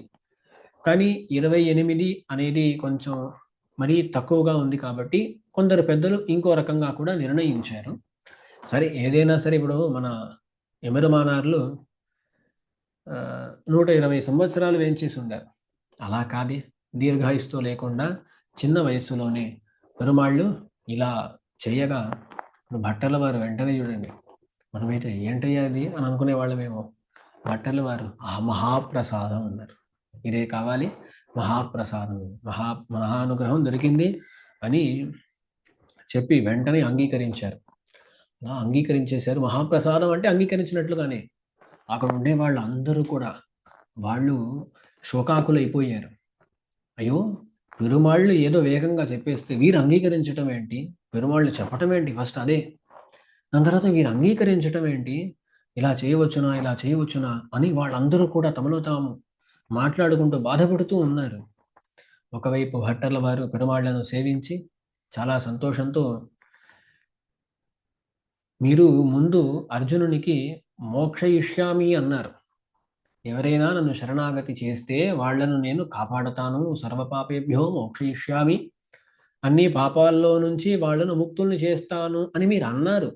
కానీ 28 అనేది కొంచెం మరీ తక్కువగా ఉంది కాబట్టి కొందరు పెద్దలు ఇంకో రకంగా కూడా నిర్ణయించారు. సరే ఏదైనా సరే ఇప్పుడు మన ఎమరుమానార్లు 120 సంవత్సరాలు వేంచేసి ఉండారు. అలా కాదే, దీర్ఘాయుస్తో లేకుండా చిన్న వయస్సులోనే పెరుమాళ్ళు ఇలా చేయగా ఇప్పుడు భట్టర్ల వారు వెంటనే చూడండి, మనమైతే ఏంటయ్యా అది అని అనుకునే వాళ్ళమేమో. భట్టర్ల వారు ఆ మహాప్రసాదం అన్నారు. ఇదే కావాలి, మహాప్రసాదం, మహానుగ్రహం దొరికింది అని చెప్పి వెంటనే అంగీకరించారు. అలా అంగీకరించేశారు. మహాప్రసాదం అంటే అంగీకరించినట్లుగానే అక్కడ ఉండే వాళ్ళు అందరూ కూడా వాళ్ళు శోకాకులైపోయారు. అయ్యో, పెరుమాళ్ళు ఏదో వేగంగా చెప్పేస్తే వీరు అంగీకరించటం ఏంటి? పెరుమాళ్ళు చెప్పటం ఏంటి? ఫస్ట్ అదే. దాని తర్వాత వీరు అంగీకరించటం ఏంటి? ఇలా చేయవచ్చునా, ఇలా చేయవచ్చునా అని వాళ్ళందరూ కూడా తమలో తాము మాట్లాడుకుంటూ బాధపడుతూ ఉన్నారు. ఒకవైపు భట్టర్ల వారు పెరుమాళ్లను సేవించి చాలా సంతోషంతో, మీరు ముందు అర్జునునికి మోక్షయిష్యామి అన్నారు. ఎవరైనా నన్ను శరణాగతి చేస్తే వాళ్లను నేను కాపాడతాను, సర్వపాపేభ్యో మోక్షయిష్యామి, అన్ని పాపాల్లో నుంచి వాళ్లను ముక్తుల్ని చేస్తాను అని మీరు అన్నారు.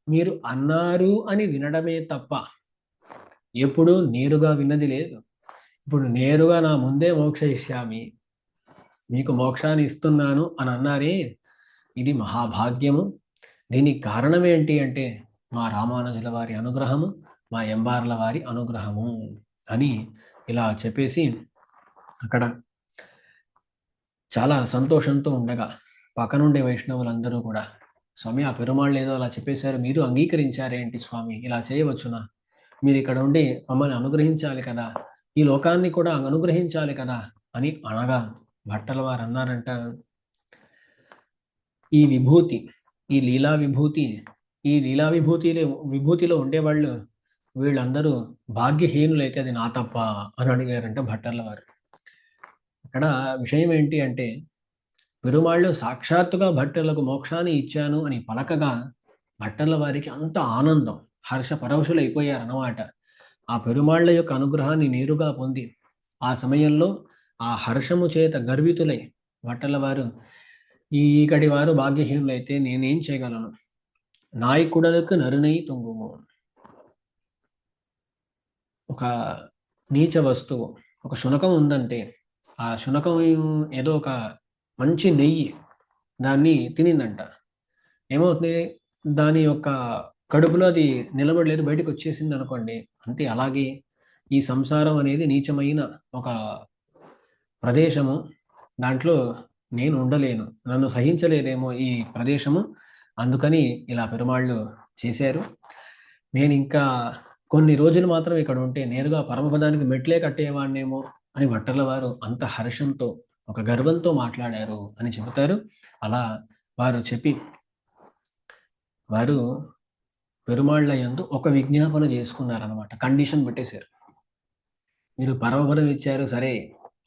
మీరు అన్నారు అని వినడమే తప్ప ఎప్పుడు నేరుగా విన్నది లేదు. ఇప్పుడు నేరుగా నా ముందే మోక్ష ఇష్యామి, మీకు మోక్షాన్ని ఇస్తున్నాను అని అన్నారే, ఇది మహాభాగ్యము. దీనికి కారణం ఏంటి అంటే మా రామానుజుల వారి అనుగ్రహము, మా ఎంబార్ల వారి అనుగ్రహము అని ఇలా చెప్పేసి అక్కడ చాలా సంతోషంతో ఉండగా పక్కనుండే వైష్ణవులందరూ కూడా, స్వామి ఆ పెరుమాళ్ళు ఏదో అలా చెప్పేశారు, మీరు అంగీకరించారేంటి స్వామి, ఇలా చేయవచ్చునా, మీరు ఇక్కడ ఉండి మమ్మల్ని అనుగ్రహించాలి కదా, ఈ లోకాన్ని కూడా అనుగ్రహించాలి కదా అని అనగా భట్టల వారు అన్నారంట, ఈ విభూతి, ఈ లీలా విభూతి, ఈ లీలా విభూతిలో ఉండేవాళ్ళు వీళ్ళందరూ భాగ్యహీనులైతే అది నా తప్ప అని అడిగారంట భట్టర్ల వారు. ఇక్కడ విషయం ఏంటి అంటే పెరుమాళ్ళు సాక్షాత్తుగా భట్టర్లకు మోక్షాన్ని ఇచ్చాను అని పలకగా భట్టర్ల వారికి అంత ఆనందం, హర్ష పరవశులైపోయారన్నమాట. ఆ పెరుమాళ్ళ యొక్క అనుగ్రహాన్ని నేరుగా పొంది ఆ సమయంలో ఆ హర్షము చేత గర్వితులై భట్టర్ల వారు, ఈ ఈకటి వారు భాగ్యహీనులైతే నేనేం చేయగలను, నాయకుడలకు నరునై తుంగుము. ఒక నీచ వస్తువు, ఒక శునకం ఉందంటే ఆ శునకం ఏదో ఒక మంచి నెయ్యి దాన్ని తినిందంట. ఏమవుతుంది, దాని యొక్క కడుపులో అది నిలబడలేదు, బయటకు వచ్చేసింది అనుకోండి. అంతే. అలాగే ఈ సంసారం అనేది నీచమైన ఒక ప్రదేశము, దాంట్లో నేను ఉండలేను, నన్ను సహించలేదేమో ఈ ప్రదేశము, అందుకని ఇలా పెరుమాళ్ళు చేశారు. నేను ఇంకా కొన్ని రోజులు మాత్రం ఇక్కడ ఉంటే నేరుగా పరమపదానికి మెట్లే కట్టేవాడినేమో అని భట్టర్ల వారు అంత హర్షంతో ఒక గర్వంతో మాట్లాడారు అని చెబుతారు. అలా వారు చెప్పి వారు పెరుమాళ్ళ యందు ఒక విజ్ఞాపన చేసుకున్నారనమాట. కండిషన్ పెట్టేశారు. మీరు పరమపదం ఇచ్చారు సరే,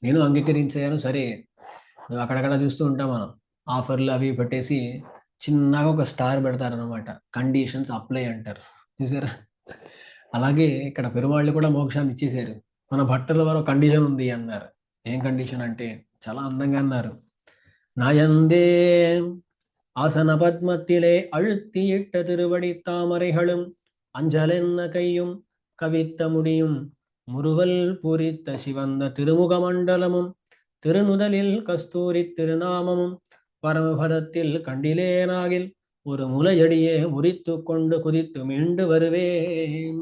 నేను అంగీకరించాను సరే, అక్కడక్కడ చూస్తూ ఉంటాం మనం, ఆఫర్లు అవి పెట్టేసి చిన్నగా ఒక స్టార్ పెడతారనమాట, కండిషన్స్ అప్లై అంటారు, చూసారా. అలాగే ఇక్కడ పెరుమాళ్ళు కూడా మోక్షాన్ని ఇచ్చేశారు. మన భట్టర్ల వారు కండిషన్ ఉంది అన్నారు. ఏం కండిషన్ అంటే చాలా అందంగా అన్నారు, నాయందే ஆசன பத்மத்திலே அழுத்தியிட்ட திருவடி தாமரைகளும் அஞ்சலென்ன கையும் கவித்த முடியும் முறுவல் பூரித்த சிவந்த திருமுக மண்டலமும் திருநுதலில் கஸ்தூரி திருநாமமும் பரமபதத்தில் கண்டிலேனாகில் ஒரு முலையடியே முறித்து கொண்டு குதித்து மீண்டு வருவேன்.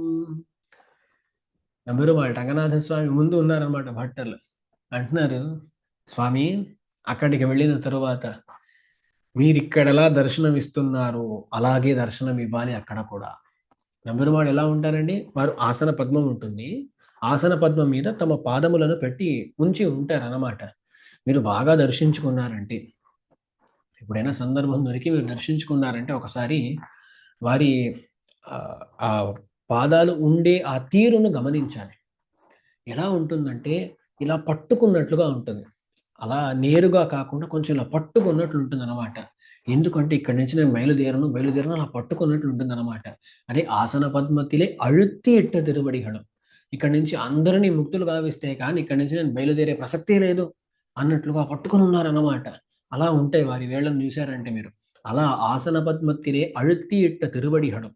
నమ్మిరుమాళ్ళు రంగనాథ స్వామి ముందు ఉన్నారనమాట భట్టర్లు. అంటున్నారు, స్వామి అక్కడికి వెళ్ళిన తరువాత మీరిక్కడెలా దర్శనం ఇస్తున్నారు అలాగే దర్శనం ఇవ్వాలి అక్కడ కూడా. నమ్మిరుమాడు ఎలా ఉంటారండి, వారు ఆసన పద్మం ఉంటుంది, ఆసన పద్మం మీద తమ పాదములను పెట్టి ఉంచి ఉంటారన్నమాట. మీరు బాగా దర్శించుకున్నారంటే, ఎప్పుడైనా సందర్భం దొరికి మీరు దర్శించుకున్నారంటే ఒకసారి వారి ఆ పాదాలు ఉండే ఆ తీరును గమనించాలి. ఎలా ఉంటుందంటే ఇలా పట్టుకున్నట్లుగా ఉంటుంది, అలా నేరుగా కాకుండా కొంచెం ఇలా పట్టుకున్నట్లు ఉంటుంది అనమాట. ఎందుకంటే ఇక్కడి నుంచి నేను బయలుదేరను అలా పట్టుకున్నట్లు ఉంటుంది అనమాట. అదే ఆసన పద్మతిలే అழுத்தி ఇట్ట తిరువడిగడం, ఇక్కడి నుంచి అందరినీ ముక్తులు గావిస్తే కానీ ఇక్కడి నుంచి నేను బయలుదేరే ప్రసక్తే లేదు అన్నట్లుగా పట్టుకుని ఉన్నారన్నమాట. అలా ఉంటాయి వారి వేళ్ళను చూశారంటే మీరు. అలా ఆసన పద్మతిలే అழுத்தி ఇట్ట తిరువడిగడం,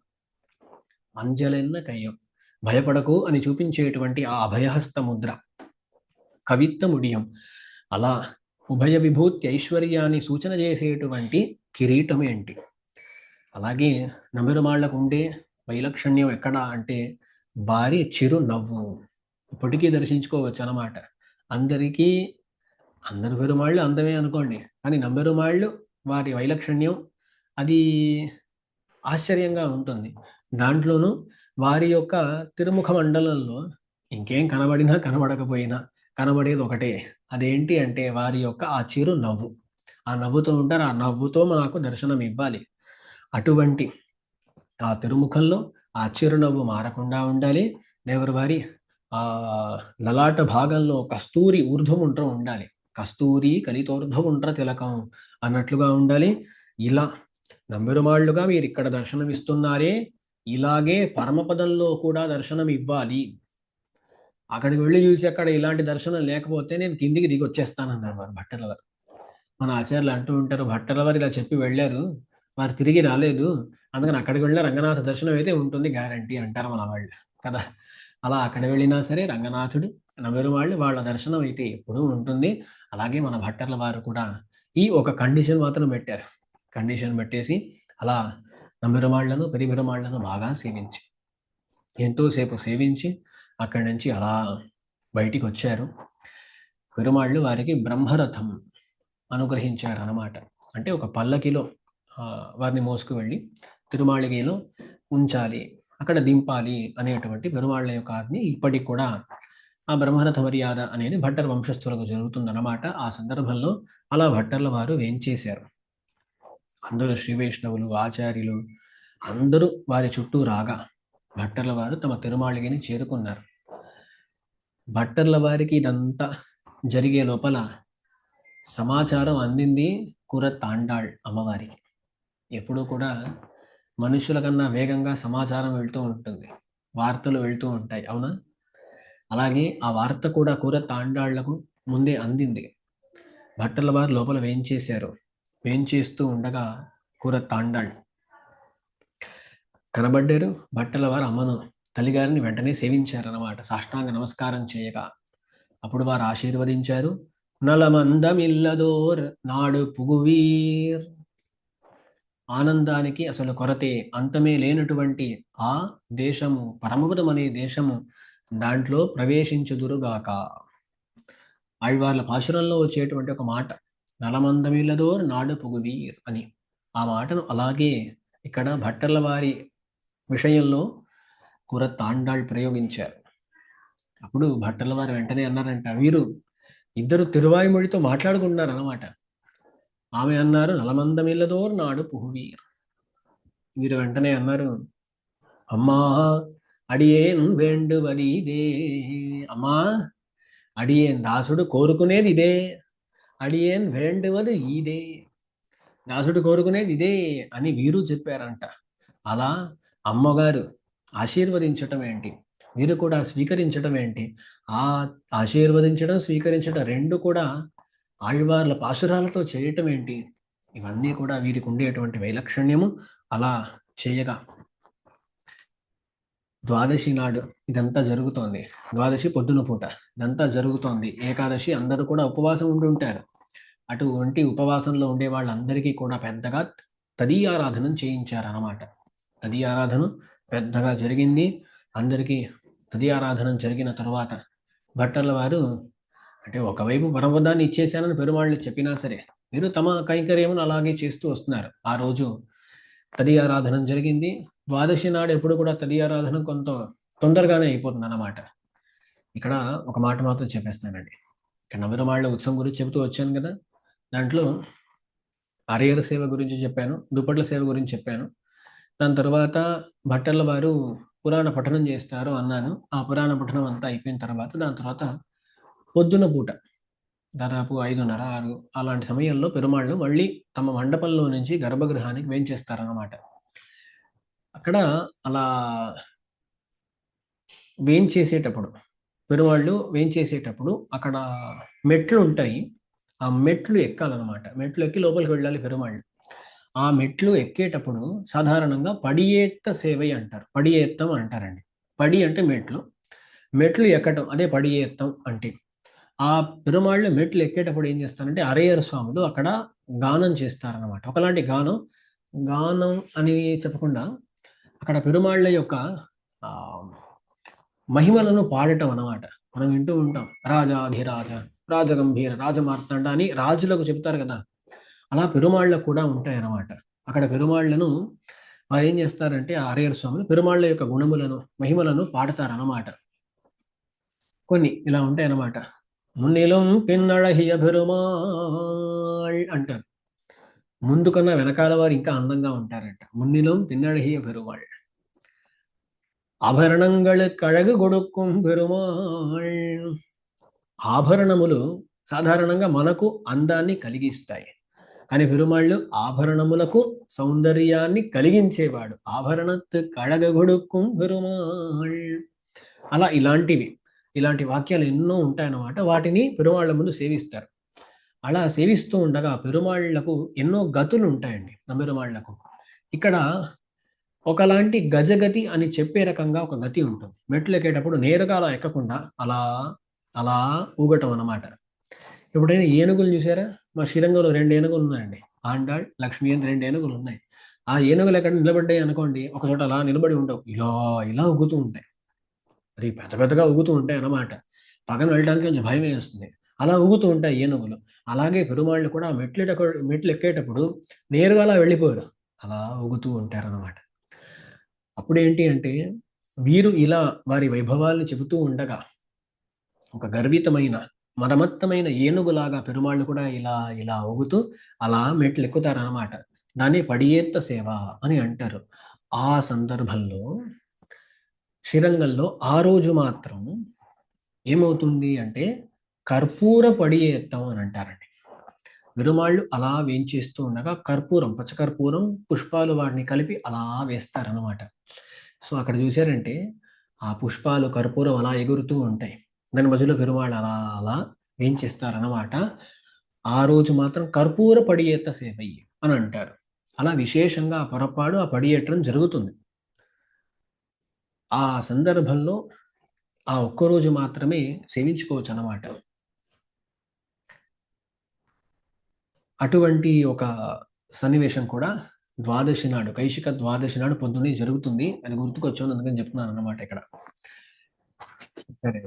అంజలెన్న కయ్యం, భయపడకు అని చూపించేటువంటి ఆ అభయహస్త ముద్ర, కవిత్త ముడియం, అలా ఉభయ విభూతి ఐశ్వర్యాన్ని సూచన చేసేటువంటి కిరీటం ఏంటి. అలాగే నమ్మిరుమాళ్లకు ఉండే వైలక్షణ్యం ఎక్కడ అంటే వారి చిరు నవ్వు. ఇప్పటికీ దర్శించుకోవచ్చు అన్నమాట. అందరికీ అందరు పెరుమాళ్ళు అందమే అనుకోండి, కానీ నమ్మిరుమాళ్ళు వారి వైలక్షణ్యం అది ఆశ్చర్యంగా ఉంటుంది. దాంట్లోనూ వారి యొక్క తిరుముఖ మండలంలో ఇంకేం కనబడినా కనబడకపోయినా కనబడేది ఒకటే, అదేంటి అంటే వారి యొక్క ఆ చిరు నవ్వు. ఆ నవ్వుతో ఉంటారు, ఆ నవ్వుతో మనకు దర్శనం ఇవ్వాలి. అటువంటి ఆ తిరుముఖంలో ఆ చిరునవ్వు మారకుండా ఉండాలి. దేవరి వారి ఆ లలాట భాగంలో కస్తూరి ఊర్ధ్వముంట్ర ఉండాలి, కస్తూరి కలితోర్ధ్వముంట్ర తిలకం అన్నట్లుగా ఉండాలి. ఇలా నమ్మిరుమాళ్ళుగా మీరు ఇక్కడ దర్శనం ఇస్తున్నారే, ఇలాగే పరమపదంలో కూడా దర్శనం ఇవ్వాలి. అక్కడికి వెళ్ళి చూసి అక్కడ ఇలాంటి దర్శనం లేకపోతే నేను కిందికి దిగి వచ్చేస్తానన్నారు వారు భట్టర్ల వారు. మన ఆచార్యులు అంటూ ఉంటారు, భట్టర్ల వారు ఇలా చెప్పి వెళ్ళారు, వారు తిరిగి రాలేదు, అందుకని అక్కడికి వెళ్ళిన రంగనాథ దర్శనం అయితే ఉంటుంది గ్యారంటీ అంటారు మన వాళ్ళు కదా. అలా అక్కడ వెళ్ళినా సరే రంగనాథుడు నమ్మెరువాళ్ళు వాళ్ళ దర్శనం అయితే ఎప్పుడూ ఉంటుంది. అలాగే మన భట్టర్ల వారు కూడా ఈ ఒక కండిషన్ మాత్రం పెట్టారు. కండిషన్ పెట్టేసి అలా నమ్మెరువాళ్లను పెరిబెరుమాళ్లను బాగా సేవించి ఎంతోసేపు సేవించి అక్కడి నుంచి అలా బయటికి వచ్చారు. పెరుమాళ్ళు వారికి బ్రహ్మరథం అనుగ్రహించారన్నమాట. అంటే ఒక పల్లకిలో వారిని మోసుకు వెళ్ళి తిరుమాళిగలో ఉంచాలి, అక్కడ దింపాలి అనేటువంటి పెరుమాళ్ళ యొక్క ఆజ్ఞ ఇప్పటికి కూడా ఆ బ్రహ్మరథ మర్యాద అనేది భట్టర్ వంశస్థులకు జరుగుతుందన్నమాట. ఆ సందర్భంలో అలా భట్టర్ల వారు వేంచేశారు. అందరూ శ్రీ వైష్ణవులు, ఆచార్యులు అందరూ వారి చుట్టూ రాగా భట్టర్ల వారు తమ తిరుమాళిగని చేరుకున్నారు. భట్టర్ల వారికి ఇదంతా జరిగే లోపల సమాచారం అందింది కురతాండాళ్ అమ్మవారికి. ఎప్పుడూ కూడా మనుషుల కన్నా వేగంగా సమాచారం వెళ్తూ ఉంటుంది, వార్తలు వెళ్తూ ఉంటాయి, అవునా? అలాగే ఆ వార్త కూడా కురతాండాళ్లకు ముందే అందింది. భట్టర్ల వారు లోపల వేంచేశారు. వేంచేస్తూ ఉండగా కురతాండాళ్ కనబడ్డారు. భట్టర్ల వారు అమ్మను తల్లిగారిని వెంటనే సేవించారన్నమాట, సాష్టాంగ నమస్కారం చేయగా. అప్పుడు వారు ఆశీర్వదించారు. నలమందమిల్లదోర్ నాడు పుగువీర్. ఆనందానికి అసలు కొరతే అంతమే లేనటువంటి ఆ దేశము, పరమపదం అనే దేశము, దాంట్లో ప్రవేశించుదురుగాక. ఆళ్వార్ల పాశురంలో వచ్చేటువంటి ఒక మాట నలమందమిల్లదోర్ నాడు పుగువీర్ అని. ఆ మాటను అలాగే ఇక్కడ భట్టర్ల వారి విషయంలో కురతాండాళ్ ప్రయోగించారు. అప్పుడు భట్టర్ల వారు వెంటనే అన్నారంట, వీరు ఇద్దరు తిరువాయుమొழிతో మాట్లాడుకుంటున్నారు అన్నమాట. ఆమె అన్నారు నలమందమిల్లదోర్ నాడు పుహువీర్. వీరు వెంటనే అన్నారు, అమ్మా అడియేన్ వేండువది ఇదే. అమ్మా, అడియేన్ దాసుడు కోరుకునేది ఇదే. అడియేన్ వేండువది ఇదే, దాసుడు కోరుకునేది ఇదే అని వీరు చెప్పారంట. అలా అమ్మగారు ఆశీర్వదించటం ఏంటి, వీరు కూడా స్వీకరించడం ఏంటి, ఆ ఆశీర్వదించడం స్వీకరించడం రెండు కూడా ఆళ్వార్ల పాశురాలతో చేయటం ఏంటి, ఇవన్నీ కూడా వీరికి ఉండేటువంటి వైలక్షణ్యము. అలా చేయగా ద్వాదశి నాడు ఇదంతా జరుగుతోంది. ద్వాదశి పొద్దున పూట ఇదంతా జరుగుతోంది. ఏకాదశి అందరూ కూడా ఉపవాసం ఉంటుంటారు. అటువంటి ఉపవాసంలో ఉండే వాళ్ళందరికీ కూడా పెద్దగా తదీయారాధన చేయించారన్నమాట. తదీయారాధన పెద్దగా జరిగింది. అందరికీ తదీయారాధన జరిగిన తర్వాత భట్టర్ల వారు అంటే ఒకవైపు పరమపదాన్ని ఇచ్చేశానని పెరుమాళ్ళు చెప్పినా సరే వీరు తమ కైంకర్యమును అలాగే చేస్తూ వస్తున్నారు. ఆ రోజు తదీయారాధన జరిగింది. ద్వాదశి నాడు ఎప్పుడు కూడా తదీయారాధన కొంత తొందరగానే అయిపోతుంది అన్నమాట. ఇక్కడ ఒక మాట మాత్రం చెప్పేస్తానండి. ఇక్కడ నవరమాళ్ళ ఉత్సవం గురించి చెబుతూ వచ్చాను కదా, దాంట్లో అరియర సేవ గురించి చెప్పాను, దుప్పట్ల సేవ గురించి చెప్పాను. దాని తర్వాత భట్టర్ల వారు పురాణ పఠనం చేస్తారు అన్నాను. ఆ పురాణ పఠనం అంతా అయిపోయిన తర్వాత దాని తర్వాత పొద్దున పూట దాదాపు 5:30, 6 అలాంటి సమయంలో పెరుమాళ్ళు మళ్ళీ తమ మండపంలో నుంచి గర్భగృహానికి వేంచేస్తారన్నమాట. అక్కడ అలా వేంచేసేటప్పుడు పెరుమాళ్ళు వేంచేసేటప్పుడు అక్కడ మెట్లు ఉంటాయి. ఆ మెట్లు ఎక్కాలన్నమాట. మెట్లు ఎక్కి లోపలికి వెళ్ళాలి పెరుమాళ్ళు. ఆ మెట్లు ఎక్కేటప్పుడు సాధారణంగా పడియేత్త సేవై అంటారు, పడియేత్తం అంటారండి. పడి అంటే మెట్లు, మెట్లు ఎక్కటం అదే పడియేత్తం అంటే. ఆ పెరుమాళ్ళు మెట్లు ఎక్కేటప్పుడు ఏం చేస్తారంటే అరయ్యర్ స్వాములు అక్కడ గానం చేస్తారన్నమాట. ఒకలాంటి గానం, గానం అని చెప్పకుండా అక్కడ పెరుమాళ్ళ యొక్క ఆ, మహిమలను పాడటం అన్నమాట. మనం వింటూ ఉంటాం రాజాధిరాజ, రాజగంభీర, రాజమార్తాండ అని రాజులకు చెప్తారు కదా, అలా పెరుమాళ్ళకు కూడా ఉంటాయి అన్నమాట. అక్కడ పెరుమాళ్లను వారు ఏం చేస్తారంటే ఆ అరయ్యర్ స్వాములు పెరుమాళ్ళ యొక్క గుణములను, మహిమలను పాడతారన్నమాట. కొన్ని ఇలా ఉంటాయి అన్నమాట. మున్నిలం పిన్నళహియ పెరుమాళ్ అంటారు. ముందు కన్నా వెనకాల వారు ఇంకా అందంగా ఉంటారంట. మున్నిలం పిన్నళహియ పెరుమాళ్. ఆభరణங்களுக்கு అழகு கொடுக்கும் పెరుమాళ్. ఆభరణములు సాధారణంగా మనకు అందాన్ని కలిగిస్తాయి, కానీ పెరుమాళ్ళు ఆభరణములకు సౌందర్యాన్ని కలిగించేవాడు. ఆభరణத்துக்கு అழகு கொடுக்கும் పెరుమాళ్. అలా ఇలాంటి వాక్యాలు ఎన్నో ఉంటాయన్నమాట. వాటిని పెరుమాళ్ళ ముందు సేవిస్తారు. అలా సేవిస్తూ ఉండగా పెరుమాళ్లకు ఎన్నో గతులు ఉంటాయండి. నమ్మెరుమాళ్లకు ఇక్కడ ఒకలాంటి గజగతి అని చెప్పే రకంగా ఒక గతి ఉంటుంది. మెట్లు ఎక్కేటప్పుడు నేరుగా అలా ఎక్కకుండా అలా అలా ఊగటం అన్నమాట. ఎప్పుడైనా ఏనుగులు చూసారా? మా శ్రీరంగంలో 2 ఏనుగులు ఉన్నాయండి. ఆండాళ్, లక్ష్మి అని 2 ఏనుగులు ఉన్నాయి. ఆ ఏనుగులు ఎక్కడ నిలబడ్డాయి అనుకోండి, ఒక చోట అలా నిలబడి ఉండవు. ఇలా ఇలా ఊగుతూ ఉంటాయి. అది పెద్ద పెద్దగా ఊగుతూ ఉంటాయి అన్నమాట. పక్కన వెళ్ళడానికి కొంచెం భయమేస్తుంది. అలా ఊగుతూ ఉంటాయి ఏనుగులు. అలాగే పెరుమాళ్ళు కూడా మెట్లు ఎక్కేటప్పుడు నేరుగా అలా వెళ్ళిపోరు. అలా ఊగుతూ ఉంటారన్నమాట. అప్పుడేంటి అంటే, వీరు ఇలా వారి వైభవాల్ని చెబుతూ ఉండగా, ఒక గర్వితమైన, మదమత్తమైన ఏనుగులాగా పెరుమాళ్ళు కూడా ఇలా ఇలా ఊగుతూ అలా మెట్లెక్కుతారనమాట. దాన్ని పడియేత్త సేవ అని అంటారు. ఆ సందర్భంలో శ్రీరంగంలో ఆ రోజు మాత్రం ఏమవుతుంది అంటే, కర్పూర పడియేత్తం అని అంటారండి. పెరుమాళ్ళు అలా వేంచేస్తూ ఉండగా కర్పూరం, పచ్చకర్పూరం, పుష్పాలు వాటిని కలిపి అలా వేస్తారనమాట. సో, అక్కడ చూసారంటే, ఆ పుష్పాలు, కర్పూరం అలా ఎగురుతూ ఉంటాయి. దాని మధ్యలో పెరుమాళ్ళు అలా అలా వేంచేస్తారనమాట. ఆ రోజు మాత్రం కర్పూర పడియేత్త సేవయ్యి అని అంటారు. అలా విశేషంగా ఆ పొరపాడు, ఆ పడియేట్టడం జరుగుతుంది. ఆ సందర్భంలో ఆ ఒక్కరోజు మాత్రమే సేవించుకోవచ్చనమాట. అటువంటి ఒక సన్నివేశం కూడా ద్వాదశి నాడు, కైశిక ద్వాదశి నాడు పొద్దున్నే జరుగుతుంది. అది గుర్తుకొచ్చింది అందుకని చెప్తున్నానన్నమాట ఇక్కడ. సరే.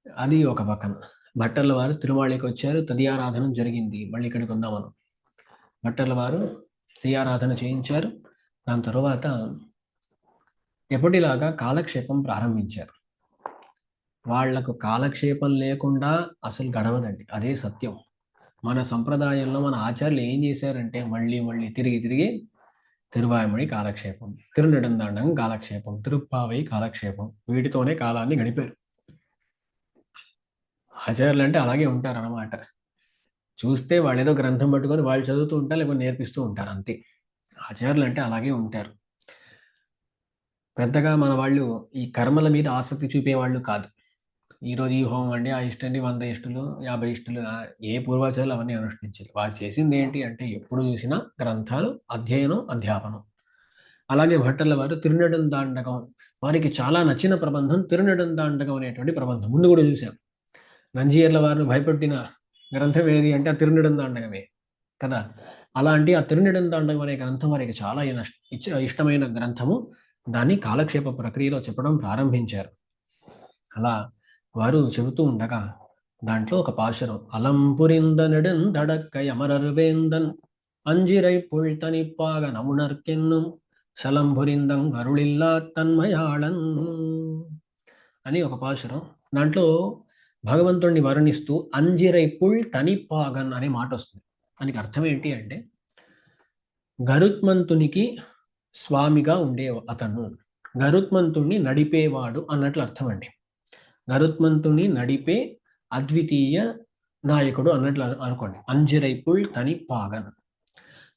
అది ఒక పక్కన. భట్టర్ల వారు తిరుమాళికొచ్చారు. తదియారాధన జరిగింది. మళ్ళీ ఇక్కడికొద్దాం మనం. భట్టర్ల వారు తదియారాధన చేయించారు. దాని తరువాత ఎప్పటిలాగా కాలక్షేపం ప్రారంభించారు. వాళ్లకు కాలక్షేపం లేకుండా అసలు గడవదండి. అదే సత్యం. మన సంప్రదాయంలో మన ఆచార్యులు ఏం చేశారంటే మళ్ళీ మళ్ళీ తిరిగి తిరిగి తిరువాయుమొഴി కాలక్షేపం, తిరునెడుందాండం కాలక్షేపం, తిరుప్పావై కాలక్షేపం, వీటితోనే కాలాన్ని గడిపారు. ఆచార్యులు అంటే అలాగే ఉంటారన్నమాట. చూస్తే వాళ్ళేదో గ్రంథం పట్టుకొని వాళ్ళు చదువుతూ ఉంటారు, లేకపోతే నేర్పిస్తూ ఉంటారు అంతే. ఆచార్యులు అంటే అలాగే ఉంటారు. పెద్దగా మన వాళ్ళు ఈ కర్మల మీద ఆసక్తి చూపేవాళ్ళు కాదు. ఈరోజు ఈ హోమం అండి, ఆ ఇష్టండి, 100 ఇష్టలు, 50 ఇష్టలు, ఏ పూర్వాచార్యులు అవన్నీ అనుష్ఠించారు. వాళ్ళు చేసింది ఏంటి అంటే ఎప్పుడు చూసినా గ్రంథాలు, అధ్యయనం, అధ్యాపనం. అలాగే భట్టర్ల వారు తిరునెడుందాండకం, వారికి చాలా నచ్చిన ప్రబంధం తిరునెడుందాండకం అనేటువంటి ప్రబంధం. ముందు కూడా చూశాం. నంజీర్ల వారిని భయపెట్టిన గ్రంథం ఏది అంటే ఆ తిరునెడుందాండకమే కదా. అలాంటి ఆ తిరునెడుందాండకం అనే గ్రంథం వారికి చాలా ఇష్టమైన గ్రంథము. దాన్ని కాలక్షేప ప్రక్రియలో చెప్పడం ప్రారంభించారు. అలా వారు చెబుతూ ఉండగా దాంట్లో ఒక పాశురం, అలంపురింద నెడుందడక్కై అమరర్వేందన్ அஞ்சிரை புழ்தனிப்பாக நமுனர்க்கென்னும் శలంభురిందం అరుళిల్లా తన్మయాళన్ అని ఒక పాశురం. దాంట్లో భగవంతుడిని వర్ణిస్తూ అంజిరై పుల్ తనిపాగన్ అనే మాట వస్తుంది. దానికి అర్థం ఏంటి అంటే, గరుత్మంతునికి స్వామిగా ఉండే అతను, గరుత్మంతుణ్ణి నడిపేవాడు అన్నట్లు అర్థం అండి. గరుత్మంతుణ్ణి నడిపే అద్వితీయ నాయకుడు అన్నట్లు అనుకోండి. అంజిరై పుల్ తనిపాగన్.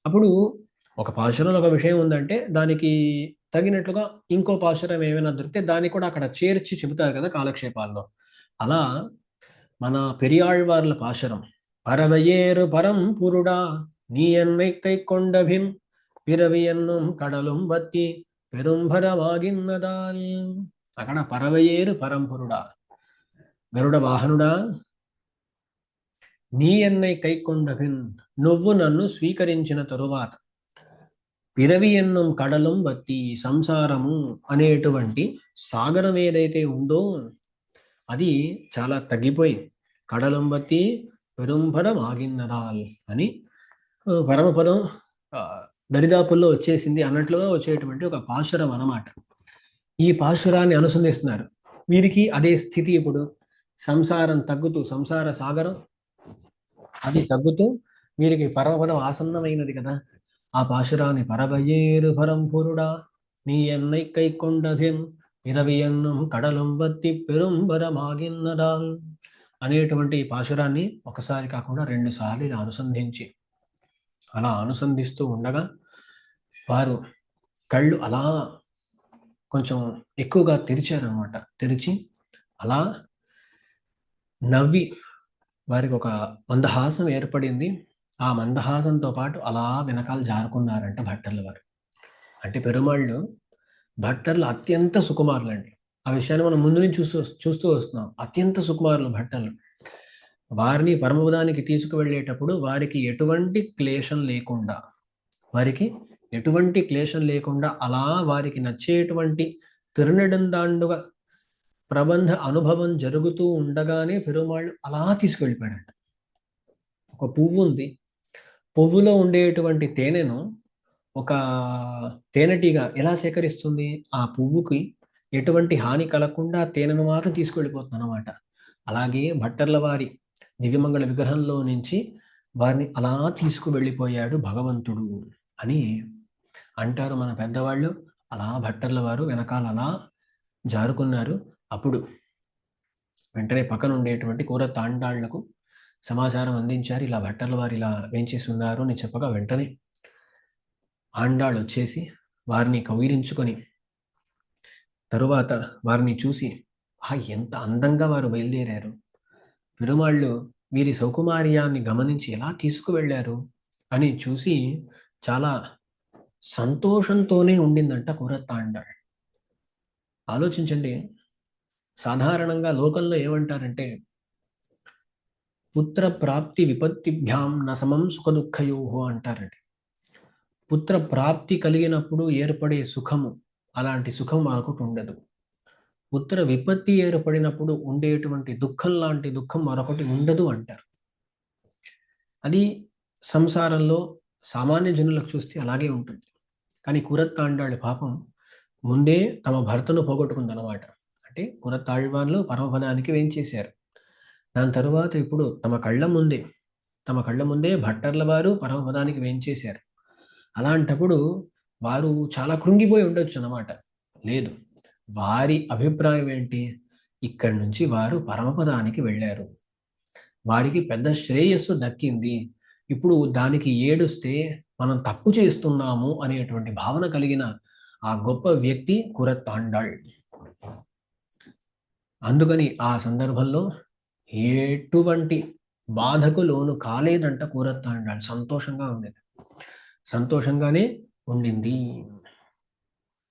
అప్పుడు ఒక పాశురంలో ఒక విషయం ఉందంటే దానికి తగినట్లుగా ఇంకో పాశురం ఏమైనా దొరికితే దాన్ని కూడా అక్కడ చేర్చి చెబుతారు కదా కాలక్షేపాల్లో. అలా మన పెరియాళ్వార్ల పాశురం, పరవయేరు పరంపురుడా நீ என்னை கைக்கொண்டபின் பிறவி என்னும் கடலும் வத்தி పెరుంభరమాగిన్నదాల్. అక్కడ పరవయేరు పరంపురుడా, గరుడ వాహనుడా, నీ ఎన్నై కైకొండభిన్, నువ్వు నన్ను స్వీకరించిన తరువాత, పిరవి ఎన్నం కడలం బత్తి, సంసారము అనేటువంటి సాగరం ఏదైతే ఉందో అది చాలా తగ్గిపోయి కడలం బత్తి పెరుంపరం ఆగిన్నదాల్ అని పరమపదం దరిదాపుల్లో వచ్చేసింది అన్నట్లుగా వచ్చేటువంటి ఒక పాశురం అన్నమాట. ఈ పాశురాన్ని అనుసంధిస్తున్నారు. వీరికి అదే స్థితి. ఇప్పుడు సంసారం తగ్గుతూ, సంసార సాగరం అది తగ్గుతూ వీరికి పరమపదం ఆసన్నమైనది కదా. ఆ పాశురాన్ని పరవయేరు పరంపురుడా நீ என்னை கைக்கொண்டபின் பிறவி என்னும் கடலும் వత్తి పెరుంబరమాగిన్నదాల్ అనేటువంటి ఈ పాశురాన్ని ఒకసారి కాకుండా 2 సార్లు ఇలా అనుసంధించి, అలా అనుసంధిస్తూ ఉండగా వారు కళ్ళు అలా కొంచెం ఎక్కువగా తెరిచారనమాట. తెరిచి అలా నవ్వి వారికి ఒక మందహాసం ఏర్పడింది. ఆ మందహాసంతో పాటు అలా వెనకాల జారుకున్నారంట భట్టర్ల వారు. అంటే పెరుమాళ్ళు భట్టర్లు అత్యంత సుకుమారులండి. ఆ విషయాన్ని మనం ముందు నుంచి చూస్తూ వస్తున్నాం. అత్యంత సుకుమారులు భట్టర్లు. వారిని పరమపదానికి తీసుకువెళ్ళేటప్పుడు వారికి ఎటువంటి క్లేశం లేకుండా అలా వారికి నచ్చేటువంటి తిరునెడుందాండుగ ప్రబంధ అనుభవం జరుగుతూ ఉండగానే పెరుమాళ్ళు అలా తీసుకెళ్ళిపోయాడంట. ఒక పువ్వు ఉంది. పువ్వులో ఉండేటువంటి తేనెను ఒక తేనెటీగ ఎలా సేకరిస్తుంది? ఆ పువ్వుకి ఎటువంటి హాని కలగకుండా తేనెను మాత్రం తీసుకెళ్ళిపోతుందన్నమాట. అలాగే భట్టర్ల వారి దివ్యమంగళ విగ్రహంలో నుంచి వారిని అలా తీసుకువెళ్ళిపోయాడు భగవంతుడు అని అంటారు మన పెద్దవాళ్ళు. అలా భట్టర్ల వారు వెనకాల అలా జారుకున్నారు. అప్పుడు వెంటనే పక్కన ఉండేటువంటి కూర తాండాళ్లకు సమాచారం అందించారు. ఇలా భట్టర్ల వారు ఇలా వేంచేసి ఉన్నారు అని చెప్పగా వెంటనే ఆండాళ్ళు వచ్చేసి వారిని కౌగిలించుకొని తరువాత వారిని చూసి ఎంత అందంగా వారు బయలుదేరారు, పెరుమాళ్ళు వీరి సౌకుమార్యాన్ని గమనించి ఎలా తీసుకువెళ్ళారు అని చూసి చాలా సంతోషంతోనే ఉండిందంట కూరత్తాండాళ్. ఆలోచించండి, సాధారణంగా లోకంలో ఏమంటారంటే పుత్ర ప్రాప్తి విపత్తిభ్యాం నసమం సుఖదుఃఖయోహో అంటారండి. పుత్ర ప్రాప్తి కలిగినప్పుడు ఏర్పడే సుఖము అలాంటి సుఖం మరొకటి ఉండదు. పుత్ర విపత్తి ఏర్పడినప్పుడు ఉండేటువంటి దుఃఖం లాంటి దుఃఖం మరొకటి ఉండదు అంటారు. అది సంసారంలో సామాన్య జనులకు చూస్తే అలాగే ఉంటుంది. కానీ కూరత్తాండాళ్ళ పాపం ముందే తమ భర్తను పోగొట్టుకుందనమాట. అంటే కూరత్తాళ్వాన్లు పరమపదానికి వేంచేశారు. దాని తరువాత ఇప్పుడు తమ కళ్ళ ముందే భట్టర్ల వారు పరమపదానికి వేంచేశారు. అలాంటప్పుడు వారు చాలా కృంగిపోయి ఉండొచ్చు అన్నమాట. లేదు, వారి అభిప్రాయం ఏంటి? ఇక్కడి నుంచి వారు పరమపదానికి వెళ్ళారు, వారికి పెద్ద శ్రేయస్సు దక్కింది, ఇప్పుడు దానికి ఏడుస్తే మనం తప్పు చేస్తున్నాము అనేటువంటి భావన కలిగిన ఆ గొప్ప వ్యక్తి కూరత్తాండాళ్. అందుకని ఆ సందర్భంలో ఎటువంటి బాధకు లోను కాలేదంట కూరత్తాండాళ్. సంతోషంగానే ఉండింది.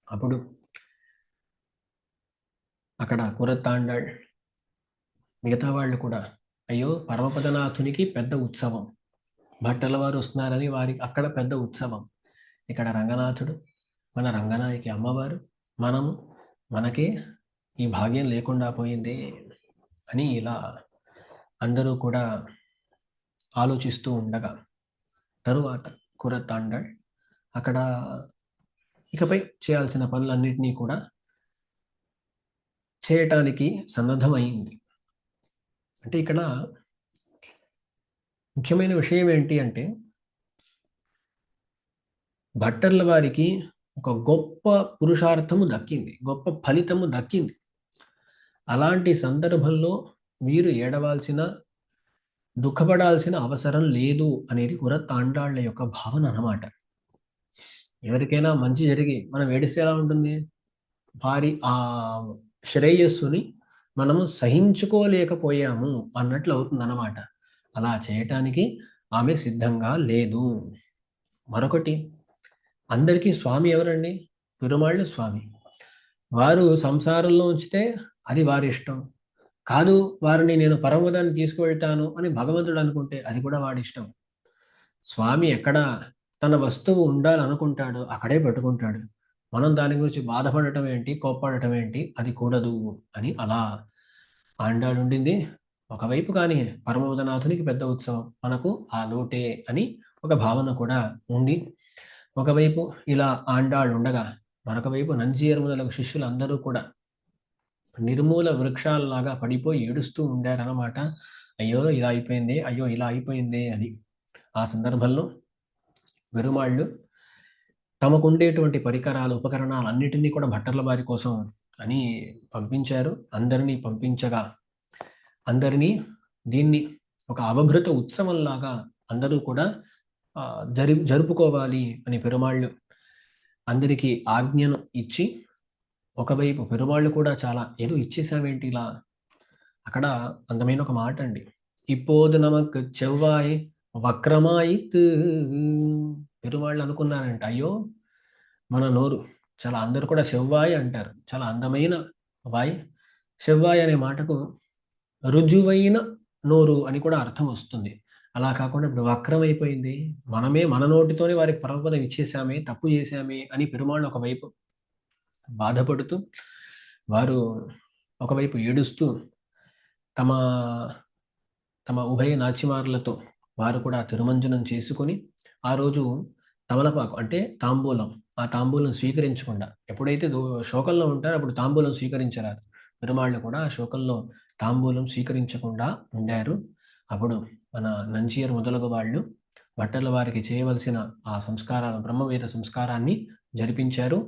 అప్పుడు అక్కడ కూరత్తాండాళ్ మిగతా వాళ్ళు కూడా అయ్యో పరమపదనాథునికి పెద్ద ఉత్సవం, భట్టల వారు వస్తున్నారని వారికి అక్కడ పెద్ద ఉత్సవం, ఇక్కడ రంగనాథుడు మన రంగనాయకి అమ్మవారు, మనకే ఈ భాగ్యం లేకుండా పోయింది అని ఇలా అందరూ కూడా ఆలోచిస్తూ ఉండగా తరువాత కూరత్తాండాళ్ అక్కడ ఇకపై చేయాల్సిన పనులన్నింటినీ కూడా చేయటానికి సన్నద్ధమైంది. అంటే ఇక్కడ ముఖ్యమైన విషయం ఏంటి అంటే భట్టర్ల వారికి ఒక గొప్ప పురుషార్థము దక్కింది, గొప్ప ఫలితము దక్కింది. అలాంటి సందర్భంలో వీరు ఏడవాల్సిన దుఃఖపడాల్సిన అవసరం లేదు అనేది కూరత్తాండాళ్ళ యొక్క భావన అన్నమాట. ఎవరికైనా మంచి జరిగి మనం ఏడిస్తే ఎలా ఉంటుంది? వారి ఆ శ్రేయస్సుని మనము సహించుకోలేకపోయాము అన్నట్లు అవుతుందన్నమాట. అలా చేయటానికి ఆమె సిద్ధంగా లేదు. మరొకటి, అందరికీ స్వామి ఎవరండి? పెరుమాళ్ళు స్వామి. వారు సంసారంలో ఉంచితే అది వారి ఇష్టం. కాదు, వారిని నేను పరమపదాన్ని తీసుకువెళ్తాను అని భగవంతుడు అనుకుంటే అది కూడా వాడి ఇష్టం. స్వామి ఎక్కడ తన వస్తువు ఉండాలనుకుంటాడో అక్కడే పెట్టుకుంటాడు. మనం దాని గురించి బాధపడటం ఏంటి, కోప్పడటం ఏంటి? అది కూడదు అని అలా ఆండాళ్ ఉండింది. ఒకవైపు కానీ పరమపదనాథునికి పెద్ద ఉత్సవం, మనకు ఆ లోటే అని ఒక భావన కూడా ఉంది. ఒకవైపు ఇలా ఆండాళ్ ఉండగా మరొక వైపు నంజీయర్ మొదలగు శిష్యులు అందరూ కూడా నిర్మూల వృక్షాలలాగా పడిపోయి ఏడుస్తూ ఉండారన్నమాట. అయ్యో ఇలా అయిపోయింది, అయ్యో ఇలా అయిపోయింది అని. ఆ సందర్భంలో పెరుమాళ్ళు తమకుండేటువంటి పరికరాలు ఉపకరణాలు అన్నిటినీ కూడా భట్టర్ల వారి కోసం అని పంపించారు. అందరినీ పంపించగా దీన్ని ఒక అవభృత ఉత్సవంలాగా అందరూ కూడా జరుపుకోవాలి అని పెరుమాళ్ళు అందరికీ ఆజ్ఞను ఇచ్చి, ఒకవైపు పెరుమాళ్ళు కూడా చాలా ఏదో ఇచ్చేసావేంటి ఇలా, అక్కడ అందమైన ఒక మాట అండి, ఇప్పోదు నమక్ చెవ్వాయ్ వక్రమాయిత్. పెరుమాళ్ళు అనుకున్నారంట, అయ్యో మన నోరు చాలా అందరూ కూడా సెవ్వాయి అంటారు. చాలా అందమైన వాయి. సెవ్వాయి అనే మాటకు రుజువైన నోరు అని కూడా అర్థం వస్తుంది. అలా కాకుండా ఇప్పుడు వక్రమైపోయింది. మనమే మన నోటితోనే వారికి పరమపదం ఇచ్చేసామే, తప్పు చేశామే అని పెరుమాళ్ళు ఒకవైపు బాధపడుతూ, వారు ఒకవైపు ఏడుస్తూ తమ తమ ఉభయ నాచిమారులతో వారు కూడా తిరుమంజనం చేసుకొని, ఆ రోజు తమలపాకు అంటే తాంబూలం, ఆ తాంబూలం స్వీకరించకుండా ఎప్పుడైతే శోకంలో ఉంటారో అప్పుడు తాంబూలం స్వీకరించరాదు. పెరుమాళ్ళు కూడా ఆ శోకంలో తాంబూలం స్వీకరించకుండా ఉండారు. అప్పుడు మన నంచియర్ మొదలగు వాళ్ళు భట్టర్ల వారికి చేయవలసిన ఆ సంస్కారాలు, బ్రహ్మవేద సంస్కారాన్ని జరిపించారు.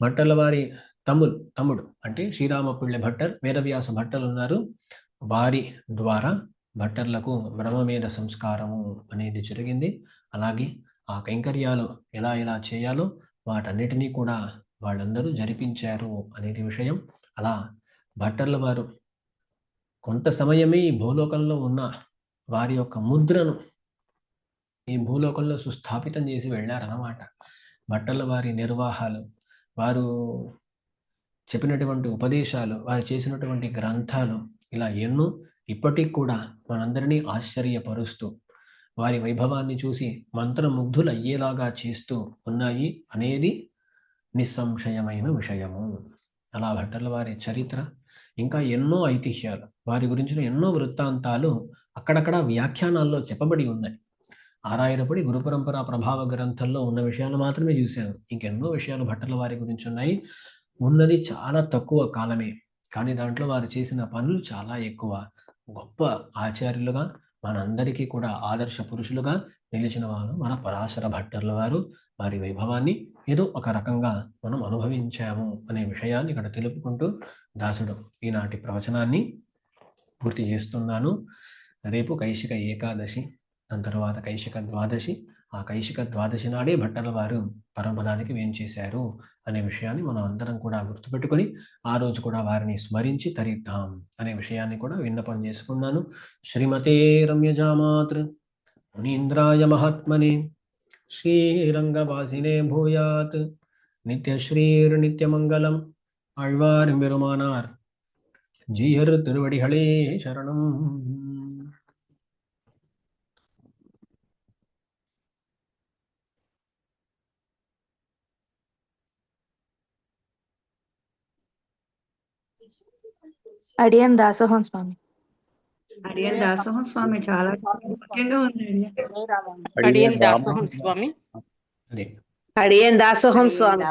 భట్టర్ల వారి తమ్ముడు అంటే శ్రీరామ పిళ్ళె భట్టర్, వేదవ్యాస భట్టలు ఉన్నారు. వారి ద్వారా భట్టర్లకు బ్రహ్మవేద సంస్కారము అనేది జరిగింది. అలాగే ఆ కైంకర్యాలు ఎలా ఎలా చేయాలో వాటన్నిటినీ కూడా వాళ్ళందరూ జరిపించారు అనేది విషయం. అలా భట్టర్ల వారు కొంత సమయమే ఈ భూలోకంలో ఉన్న వారి యొక్క ముద్రను ఈ భూలోకంలో సుస్థాపితం చేసి వెళ్ళారన్నమాట. భట్టర్ల వారి నిర్వాహాలు, వారు చెప్పినటువంటి ఉపదేశాలు, వారు చేసినటువంటి గ్రంథాలు ఇలా ఎన్నో ఇప్పటికి కూడా మనందరినీ ఆశ్చర్యపరుస్తూ వారి వైభవాన్ని చూసి మంత్రముగ్ధులు అయ్యేలాగా చేస్తూ ఉన్నాయి అనేది నిస్సంశయమైన విషయము. అలా భట్టర్ల వారి చరిత్ర, ఇంకా ఎన్నో ఐతిహ్యాలు, వారి గురించిన ఎన్నో వృత్తాంతాలు అక్కడక్కడ వ్యాఖ్యానాల్లో చెప్పబడి ఉన్నాయి. ఆరాయనపడి గురు పరంపర ప్రభావ గ్రంథంలో ఉన్న విషయాలు మాత్రమే చూశాను. ఇంకెన్నో విషయాలు భట్టర్ల వారి గురించి ఉన్నాయి. ఉన్నది చాలా తక్కువ కాలమే, కానీ దాంట్లో వారు చేసిన పనులు చాలా ఎక్కువ. గొప్ప ఆచార్యులుగా మనందరికీ కూడా ఆదర్శ పురుషులుగా నిలిచిన వారు మన పరాశర భట్టర్ల వారు. వారి వైభవాన్ని ఏదో ఒక రకంగా మనం అనుభవించాము అనే విషయాన్ని ఇక్కడ తెలుపుకుంటూ దాసుడు ఈనాటి ప్రవచనాన్ని పూర్తి చేస్తున్నాను. రేపు కైశిక ఏకాదశి, దాని తర్వాత కైశిక ద్వాదశి. ఆ కైశిక ద్వాదశి నాడే భట్టర్ల వారు పరమపదానికి వేంచేశారు అనే విషయాన్ని మనం అందరం కూడా గుర్తుపెట్టుకొని ఆ రోజు కూడా వారిని స్మరించి తరిద్దాం అనే విషయాన్ని కూడా విన్నపం చేసుకున్నాను. శ్రీమతే రమ్యజామాతృ మునీంద్రాయ మహాత్మనే శ్రీరంగవాసినే భూయాత్ నిత్యశ్రీర్నిత్యమంగళం ఆళ్వార్ பெருமானார் ஜீயர் திருவடிகளே சரணம். అడియన్ దాసోహం స్వామి. అడియన్ దాసోహం స్వామి చాలా ముఖ్యంగా ఉంది. అడియన్ దాసోహం స్వామి. అదే అడియన్ దాసోహం స్వామి.